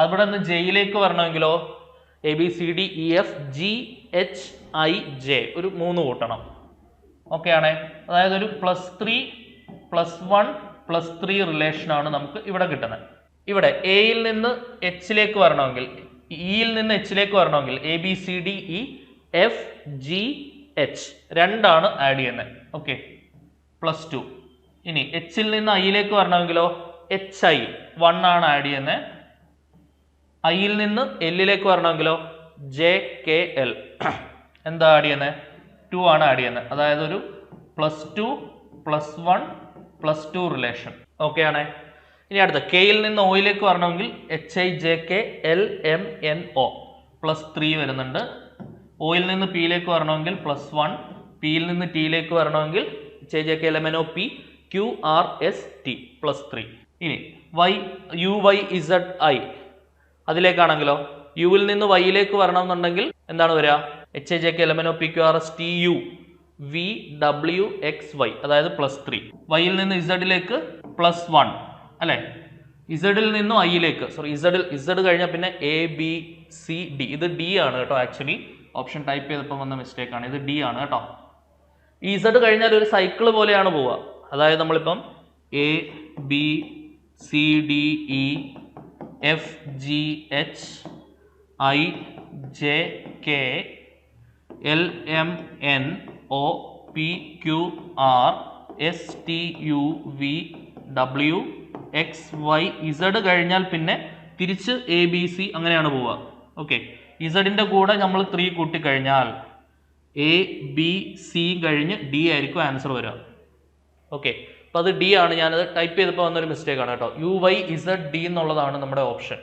അവിടെ നിന്ന് ജെയിലേക്ക് വരണമെങ്കിലോ ABCDEFGHIJ ഒരു 3 കൂട്ടണം. ഓക്കെ ആണേ? അതായത് ഒരു +3 +1 +3 റിലേഷനാണ് നമുക്ക് ഇവിടെ കിട്ടുന്നത്. ഇവിടെ എയിൽ നിന്ന് എച്ചിലേക്ക് വരണമെങ്കിൽ, ഇയിൽ നിന്ന് എച്ചിലേക്ക് വരണമെങ്കിൽ ABCDEFGH 2 ആഡ് ചെയ്യുന്നത്. ഓക്കെ, +2. ഇനി എച്ചിൽ നിന്ന് ഐയിലേക്ക് വരണമെങ്കിലോ HI 1 ആഡ് ചെയ്യുന്നത്. ഐയിൽ നിന്ന് എല്ലിലേക്ക് വരണമെങ്കിലോ JKL എന്താ ആഡ് ചെയ്യുന്നത്? 2 ആഡ് ചെയ്യുന്നത്. അതായത് ഒരു +2 +1 +2 റിലേഷൻ. ഓക്കെ ആണേ? ഇനി അടുത്ത കെയിൽ നിന്ന് ഒയിലേക്ക് വരണമെങ്കിൽ HIJKLMNO +3 വരുന്നുണ്ട്. ഒയിൽ നിന്ന് പിയിലേക്ക് വരണമെങ്കിൽ +1, പിയിൽ നിന്ന് ടിയിലേക്ക് വരണമെങ്കിൽ HIJKLMNOP QRST +3. ഇനി UYZI അതിലേക്കാണെങ്കിലോ യുവിൽ നിന്ന് വൈയിലേക്ക് വരണമെന്നുണ്ടെങ്കിൽ എന്താണ് വരിക? HIJKLMNOP QRSTU VWXY, അതായത് +3. വൈയിൽ നിന്ന് ഇസഡിലേക്ക് +1 അല്ലെ? ഇസഡിൽ നിന്നും ഐയിലേക്ക്, ഇസഡ് കഴിഞ്ഞാൽ പിന്നെ ABCD. ഇത് D ആണ് കേട്ടോ. ആക്ച്വലി ഓപ്ഷൻ ടൈപ്പ് ചെയ്തപ്പോൾ വന്ന മിസ്റ്റേക്ക് ആണ്. ഇത് D ആണ് കേട്ടോ. ഈ ഇസഡ് കഴിഞ്ഞാൽ ഒരു സൈക്കിള് പോലെയാണ് പോവുക. അതായത് നമ്മളിപ്പം ABCDEFGHIJKLMNOPQRSTUVWXYZ കഴിഞ്ഞാൽ പിന്നെ തിരിച്ച് എ ബി സി അങ്ങനെയാണ് പോവുക. ഓക്കെ, ഇസഡിൻ്റെ കൂടെ നമ്മൾ 3 കൂട്ടിക്കഴിഞ്ഞാൽ എ ബി സി കഴിഞ്ഞ് ഡി ആയിരിക്കും ആൻസർ വരിക. ഓക്കെ, അപ്പോൾ അത് ഡി ആണ്. ഞാനത് ടൈപ്പ് ചെയ്തപ്പോൾ വന്നൊരു മിസ്റ്റേക്ക് ആണ് കേട്ടോ. യു വൈ ഇസഡ് ഡി എന്നുള്ളതാണ് നമ്മുടെ ഓപ്ഷൻ.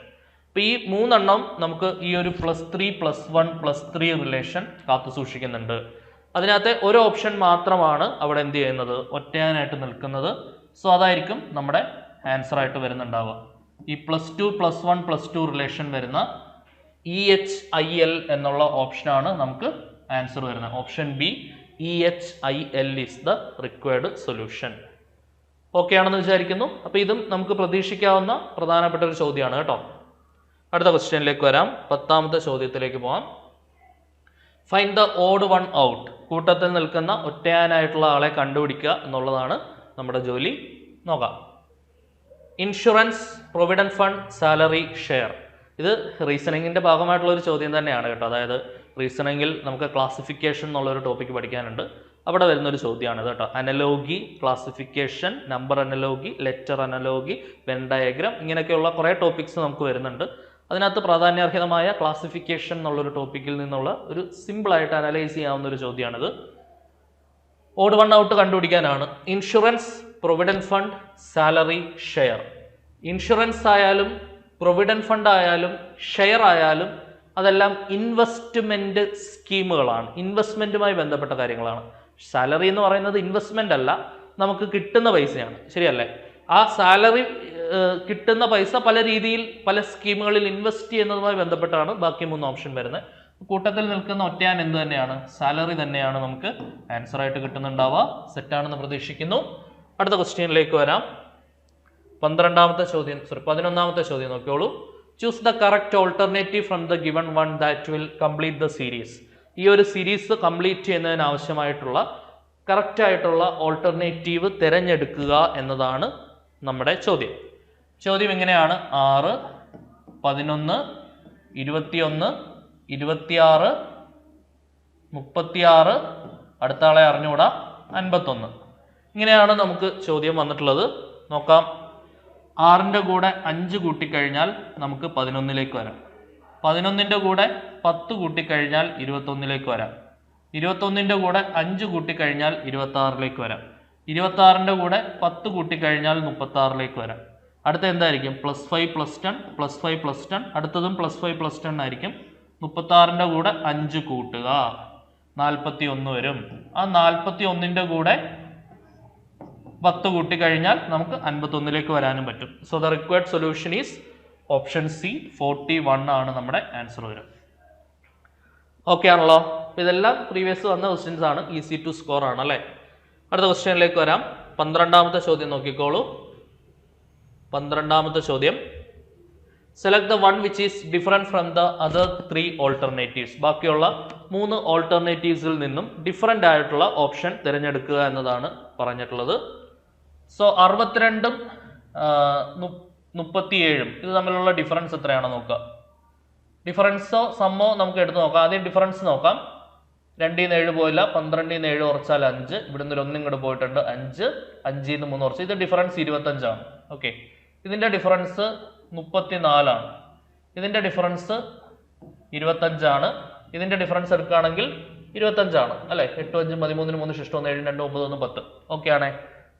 അപ്പോൾ ഈ 3 എണ്ണം നമുക്ക് ഈ ഒരു +3 +1 +3 റിലേഷൻ കാത്തു സൂക്ഷിക്കുന്നുണ്ട്. അതിനകത്തെ ഒരു ഓപ്ഷൻ മാത്രമാണ് അവിടെ എന്ത് ചെയ്യുന്നത്, ഒറ്റയാനായിട്ട് നിൽക്കുന്നത്. സോ അതായിരിക്കും നമ്മുടെ ആൻസർ ആയിട്ട് വരുന്നുണ്ടാവുക. ഈ +2 +1 +2 റിലേഷൻ വരുന്ന EHIL എന്നുള്ള ഓപ്ഷനാണ് നമുക്ക് ആൻസർ വരുന്നത്. Option B EHIL is the required solution. Okay ആണെന്ന് വിചാരിക്കുന്നു. അപ്പോൾ ഇതും നമുക്ക് പ്രതീക്ഷിക്കാവുന്ന പ്രധാനപ്പെട്ട ഒരു ചോദ്യമാണ് കേട്ടോ. അടുത്ത ക്വസ്റ്റ്യനിലേക്ക് വരാം. 10ാമത്തെ ചോദ്യത്തിലേക്ക് പോകാം. Find the odd one out. കൂട്ടത്തിൽ നിൽക്കുന്ന ഒറ്റയാനായിട്ടുള്ള ആളെ കണ്ടുപിടിക്കുക എന്നുള്ളതാണ് നമ്മുടെ ജോലി. നോക്കാം. Insurance, provident fund, salary, share. ഇത് റീസണിങ്ങിൻ്റെ ഭാഗമായിട്ടുള്ള ഒരു ചോദ്യം തന്നെയാണ് കേട്ടോ. അതായത് റീസണിങ്ങിൽ നമുക്ക് ക്ലാസിഫിക്കേഷൻ എന്നുള്ളൊരു ടോപ്പിക്ക് പഠിക്കാനുണ്ട്. അവിടെ വരുന്നൊരു ചോദ്യമാണ് കേട്ടോ. Analogy, classification, number analogy, letter analogy, when diagram, ഇങ്ങനെയൊക്കെയുള്ള കുറേ ടോപ്പിക്സ് നമുക്ക് വരുന്നുണ്ട്. അതിനകത്ത് പ്രാധാന്യാർഹിതമായ ക്ലാസിഫിക്കേഷൻ എന്നുള്ളൊരു ടോപ്പിക്കിൽ നിന്നുള്ള ഒരു സിമ്പിളായിട്ട് അനലൈസ് ചെയ്യാവുന്ന ഒരു ചോദ്യമാണിത്. ഓഡ് വൺ ഔട്ട് കണ്ടുപിടിക്കാനാണ്. Insurance, provident fund, salary, share. Insurance ആയാലും പ്രൊവിഡന്റ് ഫണ്ട് ആയാലും ഷെയർ ആയാലും അതെല്ലാം ഇൻവെസ്റ്റ്മെന്റ് സ്കീമുകളാണ്, ഇൻവെസ്റ്റ്മെന്റുമായി ബന്ധപ്പെട്ട കാര്യങ്ങളാണ്. സാലറി എന്ന് പറയുന്നത് ഇൻവെസ്റ്റ്മെന്റ് അല്ല, നമുക്ക് കിട്ടുന്ന പൈസയാണ്, ശരിയല്ലേ? ആ സാലറി കിട്ടുന്ന പൈസ പല രീതിയിൽ പല സ്കീമുകളിൽ ഇൻവെസ്റ്റ് ചെയ്യുന്നതുമായി ബന്ധപ്പെട്ടാണ് ബാക്കി 3 ഓപ്ഷൻ വരുന്നത്. കൂട്ടത്തിൽ നിൽക്കുന്ന ഒറ്റയാൻ എന്ത് തന്നെയാണ്, സാലറി തന്നെയാണ് നമുക്ക് ആൻസർ ആയിട്ട് കിട്ടുന്നുണ്ടാവുക. സെറ്റാണെന്ന് പ്രതീക്ഷിക്കുന്നു. അടുത്ത ക്വസ്റ്റ്യനിലേക്ക് വരാം. 11ാമത്തെ ചോദ്യം നോക്കിയോളൂ. Choose the correct alternative from the given one that will complete the series. ഈ ഒരു സീരീസ് കംപ്ലീറ്റ് ചെയ്യുന്നതിന് ആവശ്യമായിട്ടുള്ള കറക്റ്റ് ആയിട്ടുള്ള ഓൾട്ടർനേറ്റീവ് തിരഞ്ഞെടുക്കുക എന്നതാണ് നമ്മുടെ ചോദ്യം. ചോദ്യം ഇങ്ങനെയാണ്: 6, 11, 21, 26, 36, അടുത്ത ആളെ അറിഞ്ഞുകൂടാ, 51. ഇങ്ങനെയാണ് നമുക്ക് ചോദ്യം വന്നിട്ടുള്ളത്. നോക്കാം. 6ന്റെ കൂടെ 5 കൂട്ടിക്കഴിഞ്ഞാൽ നമുക്ക് 11ലേക്ക് വരാം. 11ന്റെ കൂടെ 10 കൂട്ടിക്കഴിഞ്ഞാൽ 21ലേക്ക് വരാം. 21ന്റെ കൂടെ 5 കൂട്ടിക്കഴിഞ്ഞാൽ 26ലേക്ക് വരാം. 26ന്റെ കൂടെ 10 കൂട്ടിക്കഴിഞ്ഞാൽ 36ലേക്ക് വരാം. അടുത്ത എന്തായിരിക്കും? +5 +10, +5 +10, അടുത്തതും +5 +10 ആയിരിക്കും. 36ന്റെ കൂടെ 5 കൂട്ടുക, 41 വരും. ആ 41ന്റെ കൂടെ 10 കൂട്ടിക്കഴിഞ്ഞാൽ നമുക്ക് 51ലേക്ക് വരാനും പറ്റും. So the required solution is option C, 41 ആണ് നമ്മുടെ ആൻസർ വരും. ഓക്കെ ആണല്ലോ? ഇതെല്ലാം പ്രീവിയസ് വന്ന ക്വസ്റ്റ്യൻസ് ആണ്, ഈസി ടു സ്കോർ ആണ് അല്ലേ? അടുത്ത ക്വസ്റ്റ്യനിലേക്ക് വരാം. 12ാമത്തെ ചോദ്യം നോക്കിക്കോളൂ. 12ാമത്തെ ചോദ്യം: select the one which is different from the other 3 alternatives. ബാക്കിയുള്ള 3 ഓൾട്ടർനേറ്റീവ്സിൽ നിന്നും ഡിഫറെന്റ് ആയിട്ടുള്ള ഓപ്ഷൻ തിരഞ്ഞെടുക്കുക എന്നതാണ് പറഞ്ഞിട്ടുള്ളത്. സോ 62ഉം 37ഉം ഇത് തമ്മിലുള്ള ഡിഫറൻസ് എത്രയാണോ നോക്കുക. ഡിഫറൻസോ സമ്മോ നമുക്ക് എടുത്ത് നോക്കാം. ആദ്യം ഡിഫറൻസ് നോക്കാം. 2ൽ 7 പോയില്ല, 12ൽ 7 കുറച്ചാൽ 5, ഇവിടുന്ന് ഒരു 1 ഇങ്ങോട്ട് പോയിട്ടുണ്ട് 5, 5ൽ 3 കുറച്ച്, ഇത് ഡിഫറൻസ് 25 ആണ്. ഓക്കെ, ഇതിന്റെ ഡിഫറൻസ് 34 ആണ്. ഇതിന്റെ ഡിഫറൻസ് 25 ആണ്. ഇതിന്റെ ഡിഫറൻസ് എടുക്കുകയാണെങ്കിൽ 25 ആണ് അല്ലെ? 8, 5, 13, 3, 6, 1, 7, 2, 9, 10. ഓക്കെ ആണേ?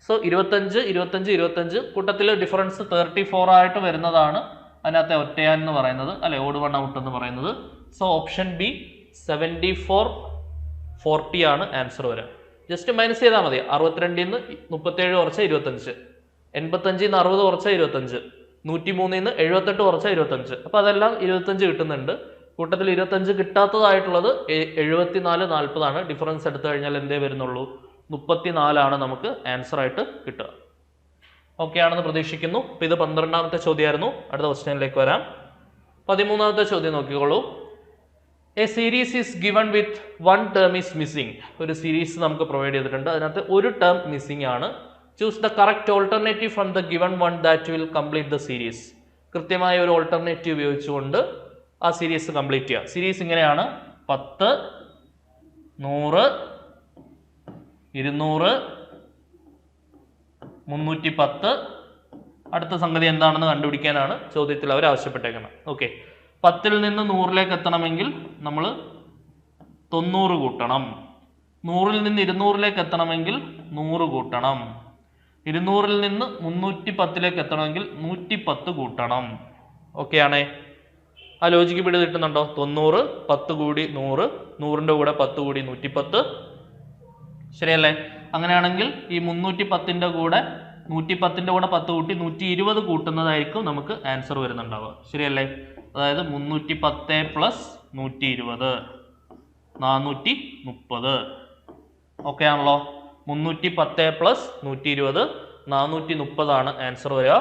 സോ 25, 25, 25 കൂട്ടത്തിൽ ഡിഫറൻസ് 34 ആയിട്ട് വരുന്നതാണ് അതിനകത്തെ ഒറ്റയാൻ എന്ന് പറയുന്നത് അല്ലെ, ഓഡ് വൺ ഔട്ട് എന്ന് പറയുന്നത്. സോ ഓപ്ഷൻ ബി 74, 40 ആണ് ആൻസർ വരിക. ജസ്റ്റ് മൈനസ് ചെയ്താൽ മതി. 62ൽ നിന്ന് 37 കുറച്ച 25, 85ൽ നിന്ന് 60 കുറച്ച 25, 103ൽ നിന്ന് 78 കുറച്ച 25. അപ്പോൾ അതെല്ലാം 25 കിട്ടുന്നുണ്ട്. കൂട്ടത്തിൽ 25 കിട്ടാത്തതായിട്ടുള്ളത് 74, 40 ആണ്. ഡിഫറൻസ് എടുത്തു കഴിഞ്ഞാൽ എന്തേ വരുന്നുള്ളൂ? 34 ആണ് നമുക്ക് ആൻസർ ആയിട്ട് കിട്ടുക. ഓക്കെ ആണെന്ന് പ്രതീക്ഷിക്കുന്നു. അപ്പോൾ ഇത് 12ാമത്തെ ചോദ്യമായിരുന്നു. അടുത്ത ക്വസ്റ്റ്യനിലേക്ക് വരാം. 13ാമത്തെ ചോദ്യം നോക്കിക്കോളൂ. A series is given with 1 term is missing. ഒരു സീരീസ് നമുക്ക് പ്രൊവൈഡ് ചെയ്തിട്ടുണ്ട്, അതിനകത്ത് ഒരു ടേം മിസ്സിംഗ് ആണ്. Choose the correct alternative from the given one that will complete the series. കൃത്യമായ ഒരു ഓൾട്ടർനേറ്റീവ് ഉപയോഗിച്ചുകൊണ്ട് ആ സീരീസ് കംപ്ലീറ്റ് ചെയ്യുക. സീരീസ് ഇങ്ങനെയാണ്: 10, 100, 200, 310, അടുത്ത സംഗതി എന്താണെന്ന് കണ്ടുപിടിക്കാനാണ് ചോദ്യത്തിൽ അവർ ആവശ്യപ്പെട്ടേക്കുന്നത്. ഓക്കെ, 10ൽ നിന്ന് 100ലേക്ക് എത്തണമെങ്കിൽ നമ്മൾ 90 കൂട്ടണം. 100ൽ നിന്ന് 200ലേക്ക് എത്തണമെങ്കിൽ 100 കൂട്ടണം. 200ൽ നിന്ന് 310ലേക്ക് എത്തണമെങ്കിൽ 110 കൂട്ടണം. ഓക്കെ ആണേ? ആ ലോജിക്ക് പിടി കിട്ടുന്നുണ്ടോ? 90 10 കൂടി 100, 100ന്റെ കൂടെ 10 കൂടി 110. ശരിയല്ലേ? അങ്ങനെയാണെങ്കിൽ ഈ 310ന്റെ കൂടെ 110ന്റെ കൂടെ 10 കൂട്ടി 120 കൂട്ടുന്നതായിരിക്കും നമുക്ക് ആൻസർ വരുന്നുണ്ടാവുക. ശരിയല്ലേ? അതായത് 310 പ്ലസ് 120 430. ഓക്കെ ആണല്ലോ? 310 പ്ലസ് 120 430 ആണ് ആൻസർ വരിക.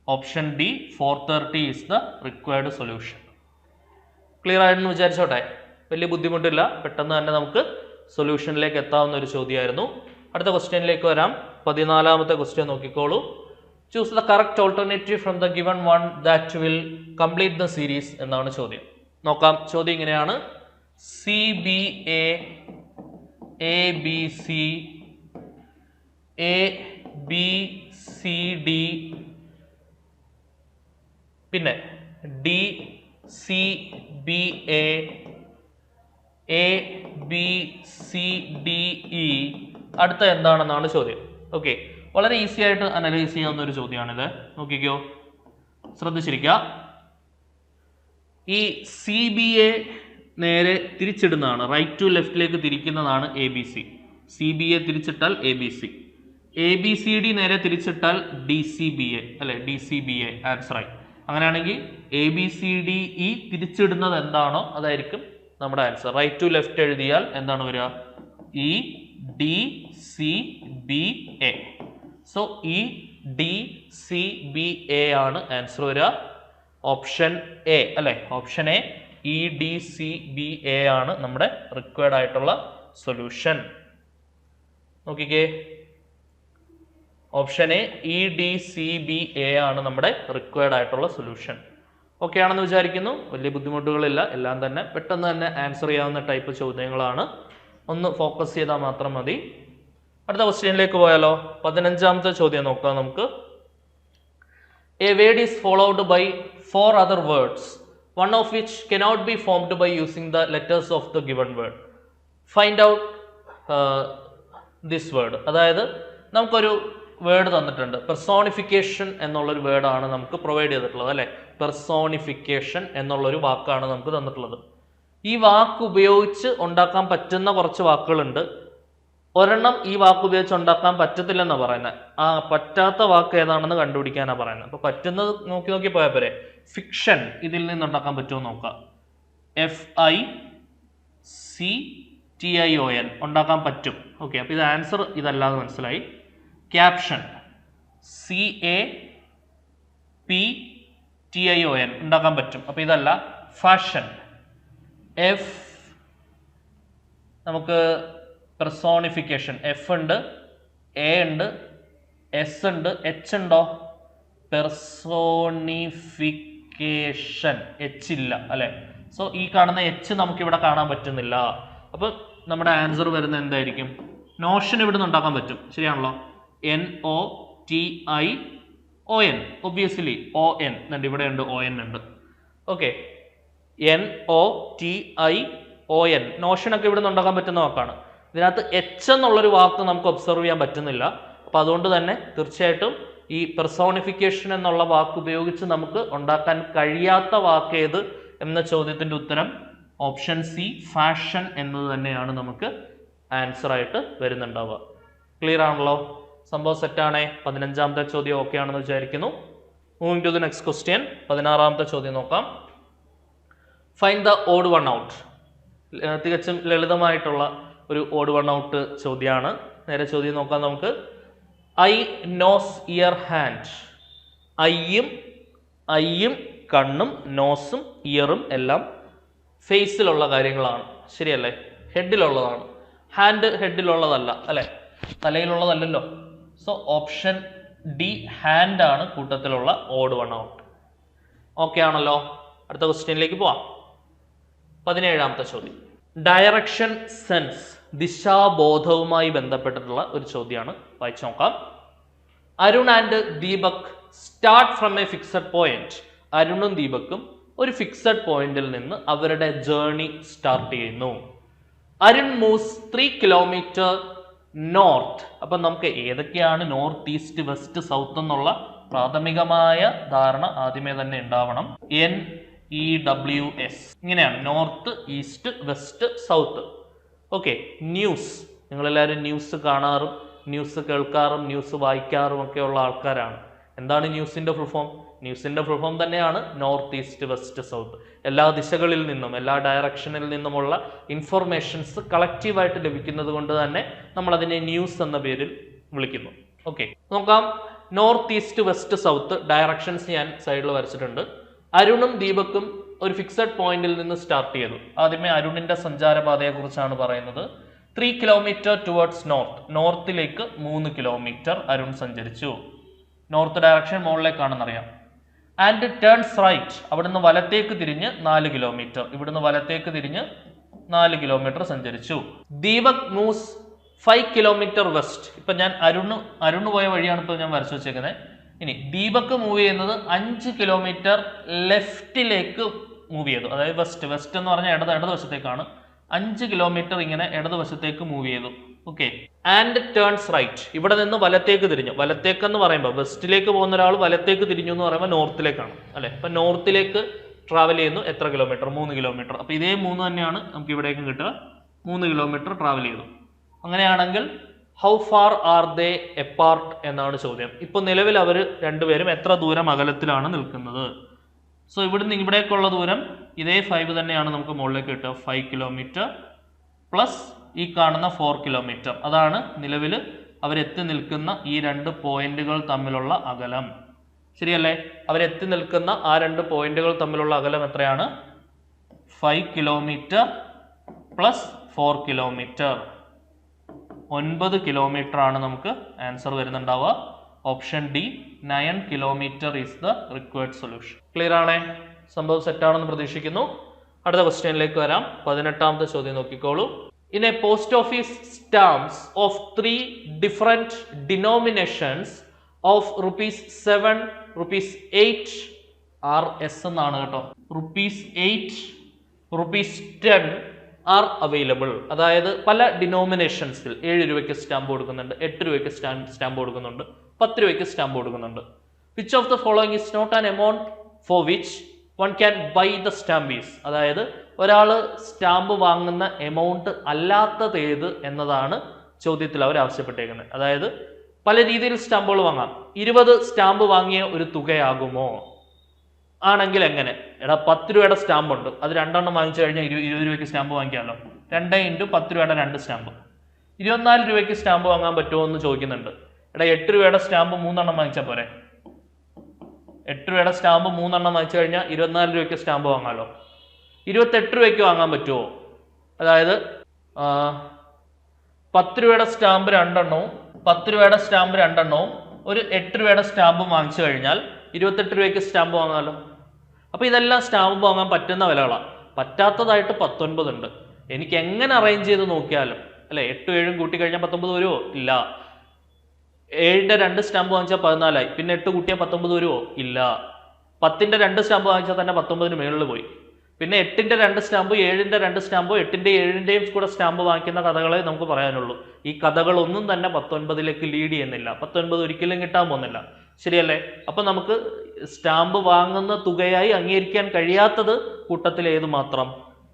Option D 430 is the required solution. Clear ആയെന്ന് വിചാരിച്ചോട്ടെ? വലിയ ബുദ്ധിമുട്ടില്ല, പെട്ടെന്ന് തന്നെ നമുക്ക് സൊല്യൂഷനിലേക്ക് എത്താവുന്ന ഒരു ചോദ്യമായിരുന്നു. അടുത്ത ക്വസ്റ്റ്യനിലേക്ക് വരാം. 14ാമത്തെ ക്വസ്റ്റ്യൻ നോക്കിക്കോളൂ. Choose the correct alternative from the given one that will complete the series എന്നാണ് ചോദ്യം. നോക്കാം. ചോദ്യം ഇങ്ങനെയാണ്: CBA ABC ABCD പിന്നെ DCBA ABCDE അടുത്ത എന്താണെന്നാണ് ചോദ്യം. ഓക്കെ, വളരെ ഈസി ആയിട്ട് അനലൈസ് ചെയ്യാവുന്ന ഒരു ചോദ്യമാണിത്. നോക്കിക്കോ, ശ്രദ്ധിച്ചിരിക്കുക. ഈ CBA നേരെ തിരിച്ചിടുന്നതാണ്, റൈറ്റ് ടു ലെഫ്റ്റിലേക്ക് തിരിക്കുന്നതാണ് ABC. CBA തിരിച്ചിട്ടാൽ ABC, ABCD നേരെ തിരിച്ചിട്ടാൽ DCBA അല്ലെ? DCBA ആൻസറായി. അങ്ങനെയാണെങ്കിൽ ABCDE തിരിച്ചിടുന്നത് എന്താണോ അതായിരിക്കും നമ്മുടെ ആൻസർ. റൈറ്റ് ടു ലെഫ്റ്റ് എഴുതിയാൽ എന്താണ് വരിക? EDCBA. സോ EDCBA ആണ് ആൻസർ വരിക. ഓപ്ഷൻ എ അല്ലെ? ഓപ്ഷൻ എ EDCBA ആണ് നമ്മുടെ റിക്വയർഡ് ആയിട്ടുള്ള സൊല്യൂഷൻ. നോക്കിക്കേ, ഓപ്ഷൻ എ EDCBA ആണ് നമ്മുടെ റിക്വയർഡ് ആയിട്ടുള്ള സൊല്യൂഷൻ. ഓക്കെ ആണെന്ന് വിചാരിക്കുന്നു. വലിയ ബുദ്ധിമുട്ടുകളില്ല, എല്ലാം തന്നെ പെട്ടെന്ന് തന്നെ ആൻസർ ചെയ്യാവുന്ന ടൈപ്പ് ചോദ്യങ്ങളാണ്. ഒന്ന് ഫോക്കസ് ചെയ്താൽ മാത്രം മതി. അടുത്ത ക്വസ്റ്റ്യനിലേക്ക് പോയാലോ? 15ാമത്തെ ചോദ്യം നോക്കാം നമുക്ക്. A word is followed by 4 other words, one of which cannot be formed by using the letters of the given word. Find out this word. അതായത് നമുക്കൊരു വേർഡ് തന്നിട്ടുണ്ട്. പെർസോണിഫിക്കേഷൻ എന്നുള്ളൊരു വേർഡാണ് നമുക്ക് പ്രൊവൈഡ് ചെയ്തിട്ടുള്ളത് അല്ലെ? പെർസോണിഫിക്കേഷൻ എന്നുള്ളൊരു വാക്കാണ് നമുക്ക് തന്നിട്ടുള്ളത്. ഈ വാക്ക് ഉപയോഗിച്ച് ഉണ്ടാക്കാൻ പറ്റുന്ന കുറച്ച് വാക്കുകളുണ്ട്. ഒരെണ്ണം ഈ വാക്ക് ഉപയോഗിച്ച് ഉണ്ടാക്കാൻ പറ്റത്തില്ലെന്നാണ് പറയുന്നത്. ആ പറ്റാത്ത വാക്ക് ഏതാണെന്ന് കണ്ടുപിടിക്കാനാണ് പറയുന്നത്. അപ്പൊ പറ്റുന്നത് നോക്കി നോക്കി പോയാൽ പോരെ. ഫിക്ഷൻ ഇതിൽ നിന്ന് ഉണ്ടാക്കാൻ പറ്റുമോ നോക്കാം. FICTION ഉണ്ടാക്കാൻ പറ്റും. ഓക്കെ, അപ്പൊ ഇത് ആൻസർ ഇതല്ലാതെ മനസ്സിലായി. ക്യാപ്ഷൻ CAPTION ഉണ്ടാക്കാൻ പറ്റും. അപ്പൊ ഇതല്ല. ഫാഷൻ നമുക്ക് പെർസോണിഫിക്കേഷൻ F ഉണ്ട്, A ഉണ്ട്, S ഉണ്ട്, H ഉണ്ടോ? പെർസോണിഫിക്കേഷൻ H ഇല്ല അല്ലെ? സോ ഈ കാണുന്ന H നമുക്ക് ഇവിടെ കാണാൻ പറ്റുന്നില്ല. അപ്പൊ നമ്മുടെ ആൻസർ വരുന്നത് എന്തായിരിക്കും? നോഷൻ ഇവിടെ നിന്ന് ഉണ്ടാക്കാൻ പറ്റും. ശരിയാണല്ലോ? NOTION ഒബ്വിയസ്ലി ON ഉണ്ട്, ഇവിടെ ഉണ്ട്, ON ഉണ്ട്. ഓക്കെ, NOTION നോഷൻ ഒക്കെ ഇവിടെ നിന്ന് ഉണ്ടാക്കാൻ പറ്റുന്ന വാക്കാണ്. ഇതിനകത്ത് H എന്നുള്ളൊരു വാക്ക് നമുക്ക് ഒബ്സർവ് ചെയ്യാൻ പറ്റുന്നില്ല. അപ്പൊ അതുകൊണ്ട് തന്നെ തീർച്ചയായിട്ടും ഈ പെർസോണിഫിക്കേഷൻ എന്നുള്ള വാക്ക് ഉപയോഗിച്ച് നമുക്ക് ഉണ്ടാക്കാൻ കഴിയാത്ത വാക്ക് ഏത് എന്ന ചോദ്യത്തിന്റെ ഉത്തരം ഓപ്ഷൻ സി ഫാഷൻ എന്നത് തന്നെയാണ് നമുക്ക് ആൻസർ ആയിട്ട് വരുന്നുണ്ടാവുക. ക്ലിയർ ആണല്ലോ? സംഭവം സെറ്റാണേ. 15ാമത്തെ ചോദ്യം ഓക്കെ ആണെന്ന് വിചാരിക്കുന്നു. Moving to the next question. 16ാമത്തെ ചോദ്യം നോക്കാം. Find the odd one out. തികച്ചും ലളിതമായിട്ടുള്ള ഒരു ഓഡ് വൺ ഔട്ട് ചോദ്യമാണ്. നേരെ ചോദ്യം നോക്കാം നമുക്ക്. Eye, nose, ear, hand. ഐയും കണ്ണും നോസും ഇയറും എല്ലാം ഫേസിലുള്ള കാര്യങ്ങളാണ്. ശരിയല്ലേ? ഹെഡിലുള്ളതാണ്. ഹാൻഡ് ഹെഡിലുള്ളതല്ല അല്ലെ? തലയിലുള്ളതല്ലല്ലോ. സോ ഓപ്ഷൻ ഡി ഹാൻഡ് ആണ് കൂട്ടത്തിലുള്ള ഓഡ് വൺ ഔട്ട്. ഓക്കെ ആണല്ലോ? അടുത്ത ക്വസ്റ്റ്യനിലേക്ക് പോവാം. 17ാമത്തെ ചോദ്യം. ഡയറക്ഷൻ സെൻസ്, ദിശാബോധവുമായി ബന്ധപ്പെട്ടിട്ടുള്ള ഒരു ചോദ്യമാണ്. വായിച്ചു നോക്കാം. Arun and Deepak start from a fixed point. അരുണും ദീപക്കും ഒരു ഫിക്സഡ് പോയിന്റിൽ നിന്ന് അവരുടെ ജേർണി സ്റ്റാർട്ട് ചെയ്യുന്നു. Arun moves 3 kilometre north. അപ്പം നമുക്ക് ഏതൊക്കെയാണ് നോർത്ത്, ഈസ്റ്റ്, വെസ്റ്റ്, സൗത്ത് എന്നുള്ള പ്രാഥമികമായ ധാരണ ആദ്യമേ തന്നെ ഉണ്ടാവണം. NEWS ഇങ്ങനെയാണ്: north, east, west, south. Okay. News, നിങ്ങളെല്ലാവരും ന്യൂസ് കാണാറും ന്യൂസ് കേൾക്കാറും ന്യൂസ് വായിക്കാറും ഒക്കെ ഉള്ള ആൾക്കാരാണ്. എന്താണ് ന്യൂസിന്റെ ഫുൾ ഫോം? ന്യൂസിന്റെ ഫുൾ ഫോം തന്നെയാണ് നോർത്ത്, ഈസ്റ്റ്, വെസ്റ്റ്, സൗത്ത്. എല്ലാ ദിശകളിൽ നിന്നും എല്ലാ ഡയറക്ഷനിൽ നിന്നുമുള്ള ഇൻഫർമേഷൻസ് കളക്റ്റീവായിട്ട് ലഭിക്കുന്നത് കൊണ്ട് തന്നെ നമ്മൾ അതിനെ ന്യൂസ് എന്ന പേരിൽ വിളിക്കുന്നു. ഓക്കെ, നോക്കാം. North, east, west, south directions ഞാൻ സൈഡിൽ വരച്ചിട്ടുണ്ട്. അരുണും ദീപക്കും ഒരു ഫിക്സഡ് പോയിന്റിൽ നിന്ന് സ്റ്റാർട്ട് ചെയ്തു. ആദ്യമേ അരുണിന്റെ സഞ്ചാരപാതയെ കുറിച്ചാണ് പറയുന്നത്. 3 കിലോമീറ്റർ ടുവേർഡ്സ് നോർത്ത്. നോർത്തിലേക്ക് 3 കിലോമീറ്റർ അരുൺ സഞ്ചരിച്ചു. നോർത്ത് ഡയറക്ഷൻ മുകളിലേക്കാണെന്നറിയാം. And turns right. അവിടുന്ന് വലത്തേക്ക് തിരിഞ്ഞ് 4 കിലോമീറ്റർ. ഇവിടുന്ന് വലത്തേക്ക് തിരിഞ്ഞ് 4 കിലോമീറ്റർ സഞ്ചരിച്ചു. Deepak moves 5 kilometre west. ഇപ്പൊ ഞാൻ അരുണ് പോയ വഴിയാണ് ഇപ്പോൾ ഞാൻ വരച്ചു വെച്ചേക്കുന്നത്. ഇനി ദീപക് മൂവ് ചെയ്യുന്നത് 5 കിലോമീറ്റർ ലെഫ്റ്റിലേക്ക് മൂവ് ചെയ്തു. അതായത് വെസ്റ്റ് എന്ന് പറഞ്ഞാൽ ഇടതുവശത്തേക്കാണ്. 5 കിലോമീറ്റർ ഇങ്ങനെ ഇടതുവശത്തേക്ക് മൂവ് ചെയ്തു. ഓക്കെ. And turns right. ഇവിടെ നിന്ന് വലത്തേക്ക് തിരിഞ്ഞു. വലത്തേക്ക് എന്ന് പറയുമ്പോൾ വെസ്റ്റിലേക്ക് പോകുന്ന ഒരാൾ വലത്തേക്ക് തിരിഞ്ഞു എന്ന് പറയുമ്പോൾ നോർത്തിലേക്കാണ് അല്ലെ. അപ്പൊ നോർത്തിലേക്ക് ട്രാവൽ ചെയ്യുന്നു. എത്ര കിലോമീറ്റർ? 3 കിലോമീറ്റർ. അപ്പൊ ഇതേ 3 തന്നെയാണ് നമുക്ക് ഇവിടേക്കും കിട്ടുക. 3 കിലോമീറ്റർ ട്രാവൽ ചെയ്തു. അങ്ങനെയാണെങ്കിൽ how far are they apart എന്നാണ് ചോദ്യം. ഇപ്പൊ നിലവിൽ അവർ രണ്ടുപേരും എത്ര ദൂരം അകലത്തിലാണ് നിൽക്കുന്നത്? സോ ഇവിടുന്ന് ഇവിടേക്കുള്ള ദൂരം ഇതേ 5 തന്നെയാണ് നമുക്ക് മുകളിലേക്ക് കിട്ടുക. 5 കിലോമീറ്റർ പ്ലസ് ഈ കാണുന്ന 4 കിലോമീറ്റർ. അതാണ് നിലവിൽ അവരെത്തി നിൽക്കുന്ന ഈ 2 പോയിന്റുകൾ തമ്മിലുള്ള അകലം. ശരിയല്ലേ? അവരെത്തി നിൽക്കുന്ന ആ 2 പോയിന്റുകൾ തമ്മിലുള്ള അകലം എത്രയാണ്? 5 കിലോമീറ്റർ പ്ലസ് 4 കിലോമീറ്റർ. 9 കിലോമീറ്റർ ആണ് നമുക്ക് ആൻസർ വരുന്നുണ്ടാവുക. Option D 9 kilometre is the required solution. Clear ആണേ? സംഭവം സെറ്റാണെന്ന് പ്രതീക്ഷിക്കുന്നു. അടുത്ത ക്വസ്റ്റ്യനിലേക്ക് വരാം. 18ാമത്തെ ചോദ്യം നോക്കിക്കോളൂ. In a post office stamps of 3 different denominations of ₹7, ₹8 RS എന്നാണ് കേട്ടോ. ₹8, ₹10 ആർ അവൈലബിൾ. അതായത് പല ഡിനോമിനേഷൻസിൽ 7 രൂപയ്ക്ക് സ്റ്റാമ്പ് കൊടുക്കുന്നുണ്ട്, 8 രൂപയ്ക്ക് സ്റ്റാമ്പ് കൊടുക്കുന്നുണ്ട്, 10 രൂപയ്ക്ക് സ്റ്റാമ്പ് കൊടുക്കുന്നുണ്ട്. Which of the following is not an amount for which one can buy the stamp is. അതായത് ഒരാൾ സ്റ്റാമ്പ് വാങ്ങുന്ന എമൗണ്ട് അല്ലാത്തത് ഏത് എന്നതാണ് ചോദ്യത്തിൽ അവർ ആവശ്യപ്പെട്ടേക്കുന്നത്. അതായത് പല രീതിയിൽ സ്റ്റാമ്പുകൾ വാങ്ങാം. 20 സ്റ്റാമ്പ് വാങ്ങിയ ഒരു തുകയാകുമോ? ആണെങ്കിൽ എങ്ങനെ? 10 രൂപയുടെ സ്റ്റാമ്പ് ഉണ്ട്, അത് 2 എണ്ണം വാങ്ങിച്ചു കഴിഞ്ഞാൽ 20 രൂപയ്ക്ക് സ്റ്റാമ്പ് വാങ്ങിക്കാമല്ലോ. 2 × 10 രൂപയുടെ 2 സ്റ്റാമ്പ്. 24 രൂപയ്ക്ക് സ്റ്റാമ്പ് വാങ്ങാൻ പറ്റുമോ എന്ന് ചോദിക്കുന്നുണ്ട്. 8 രൂപയുടെ സ്റ്റാമ്പ് 3 എണ്ണം വാങ്ങിച്ചാൽ പോരെ? 8 രൂപയുടെ സ്റ്റാമ്പ് 3 എണ്ണം വാങ്ങിച്ചു കഴിഞ്ഞാൽ 24 രൂപയ്ക്ക് സ്റ്റാമ്പ് വാങ്ങാമല്ലോ. 28 രൂപയ്ക്ക് വാങ്ങാൻ പറ്റുമോ? അതായത് 10 രൂപയുടെ സ്റ്റാമ്പ് 2 എണ്ണവും 10 രൂപയുടെ സ്റ്റാമ്പ് 2 എണ്ണവും ഒരു 8 രൂപയുടെ സ്റ്റാമ്പും വാങ്ങിച്ചു കഴിഞ്ഞാൽ 28 രൂപയ്ക്ക് സ്റ്റാമ്പ് വാങ്ങാമല്ലോ. അപ്പൊ ഇതെല്ലാം സ്റ്റാമ്പ് വാങ്ങാൻ പറ്റുന്ന വിലകളാണ്. പറ്റാത്തതായിട്ട് 19 ഉണ്ട്. എനിക്ക് എങ്ങനെ അറേഞ്ച് ചെയ്ത് നോക്കിയാലും അല്ലെ, 8ഉം 7ഉം കൂട്ടി കഴിഞ്ഞാൽ 19 വരുമോ? ഇല്ല. 7ന്റെ 2 സ്റ്റാമ്പ് വാങ്ങിച്ചാൽ 14 ആയി. പിന്നെ 8 കൂട്ടിയാൽ 19 വരുമോ? ഇല്ല. 10ന്റെ 2 സ്റ്റാമ്പ് വാങ്ങിച്ചാൽ തന്നെ 19ന് മേളിൽ പോയി. പിന്നെ 8ന്റെ 2 സ്റ്റാമ്പ് 7ന്റെ 2 സ്റ്റാമ്പോ 8ന്റെ 7ന്റെയും കൂടെ സ്റ്റാമ്പ് വാങ്ങിക്കുന്ന കഥകളെ നമുക്ക് പറയാനുള്ളൂ. ഈ കഥകളൊന്നും തന്നെ 19ലേക്ക് ലീഡ് ചെയ്യുന്നില്ല. 19 ഒരിക്കലും കിട്ടാൻ പോകുന്നില്ല. ശരിയല്ലേ? അപ്പൊ നമുക്ക് സ്റ്റാമ്പ് വാങ്ങുന്ന തുകയായി അംഗീകരിക്കാൻ കഴിയാത്തത് കൂട്ടത്തിൽ ഏത് മാത്രം?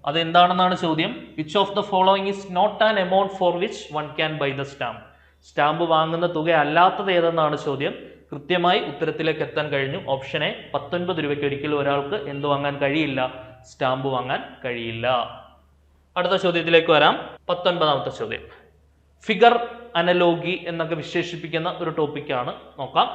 അതെന്താണെന്നാണ് ചോദ്യം. Which of the following is not an amount for which one can buy the stamp. Stamp വാങ്ങുന്ന തുക അല്ലാത്തത് ഏതെന്നാണ് ചോദ്യം. കൃത്യമായി ഉത്തരത്തിലേക്ക് എത്താൻ കഴിഞ്ഞു. ഓപ്ഷൻ എ, 19 രൂപയ്ക്ക് ഒരിക്കലും ഒരാൾക്ക് എന്ത് വാങ്ങാൻ കഴിയില്ല? സ്റ്റാമ്പ് വാങ്ങാൻ കഴിയില്ല. അടുത്ത ചോദ്യത്തിലേക്ക് വരാം. 19ാമത്തെ ചോദ്യം. ഫിഗർ അനലോഗി എന്നൊക്കെ വിശേഷിപ്പിക്കുന്ന ഒരു ടോപ്പിക്കാണ്. നോക്കാം.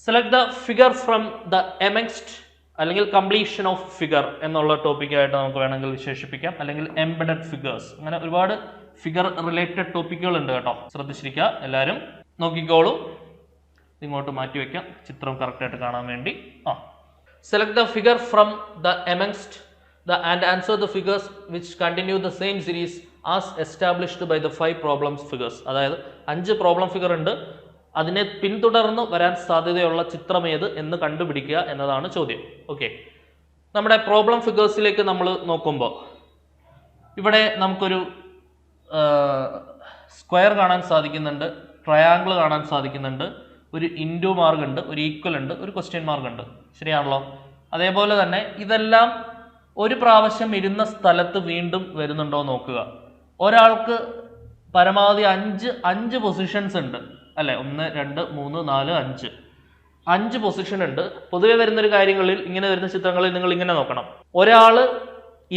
Select the figure from the amongst അല്ലെങ്കിൽ കംപ്ലീഷൻ ഓഫ് ഫിഗർ എന്നുള്ള ടോപ്പിക്കായിട്ട് നമുക്ക് വേണമെങ്കിൽ വിശേഷിപ്പിക്കാം. അല്ലെങ്കിൽ എംബഡഡ് ഫിഗേഴ്സ്. അങ്ങനെ ഒരുപാട് ഫിഗർ റിലേറ്റഡ് ടോപ്പിക്കുകൾ ഉണ്ട് കേട്ടോ. ശ്രദ്ധിച്ചിരിക്കുക എല്ലാവരും. നോക്കിക്കോളൂ. ഇങ്ങോട്ട് മാറ്റി വെക്കാം ചിത്രം കറക്റ്റായിട്ട് കാണാൻ വേണ്ടി. Select the figure from the amongst and answer the figures which continue the same series as established by the 5 problems figures. അതായത് 5 പ്രോബ്ലം ഫിഗർ ഉണ്ട്. അതിനെ പിന്തുടർന്ന് വരാൻ സാധ്യതയുള്ള ചിത്രം ഏത് എന്ന് കണ്ടുപിടിക്കുക എന്നതാണ് ചോദ്യം. ഓക്കെ, നമ്മുടെ പ്രോബ്ലം ഫിഗേഴ്സിലേക്ക് നമ്മൾ നോക്കുമ്പോൾ ഇവിടെ നമുക്കൊരു സ്ക്വയർ കാണാൻ സാധിക്കുന്നുണ്ട്, ട്രയാങ്കിൾ കാണാൻ സാധിക്കുന്നുണ്ട്, ഒരു ഇൻറ്റു മാർക്ക് ഉണ്ട്, ഒരു ഈക്വൽ ഉണ്ട്, ഒരു ക്വസ്റ്റ്യൻ മാർക്ക് ഉണ്ട്. ശരിയാണല്ലോ? അതേപോലെ തന്നെ ഇതെല്ലാം ഒരു പ്രാവശ്യം ഇരുന്ന സ്ഥലത്ത് വീണ്ടും വരുന്നുണ്ടോ നോക്കുക. ഒരാൾക്ക് പരമാവധി അഞ്ച് പൊസിഷൻസ് ഉണ്ട് അല്ലെ? 1 2 3 4 5 പൊസിഷൻ ഉണ്ട്. പൊതുവെ വരുന്നൊരു കാര്യങ്ങളിൽ, ഇങ്ങനെ വരുന്ന ചിത്രങ്ങളിൽ നിങ്ങൾ ഇങ്ങനെ നോക്കണം. ഒരാള്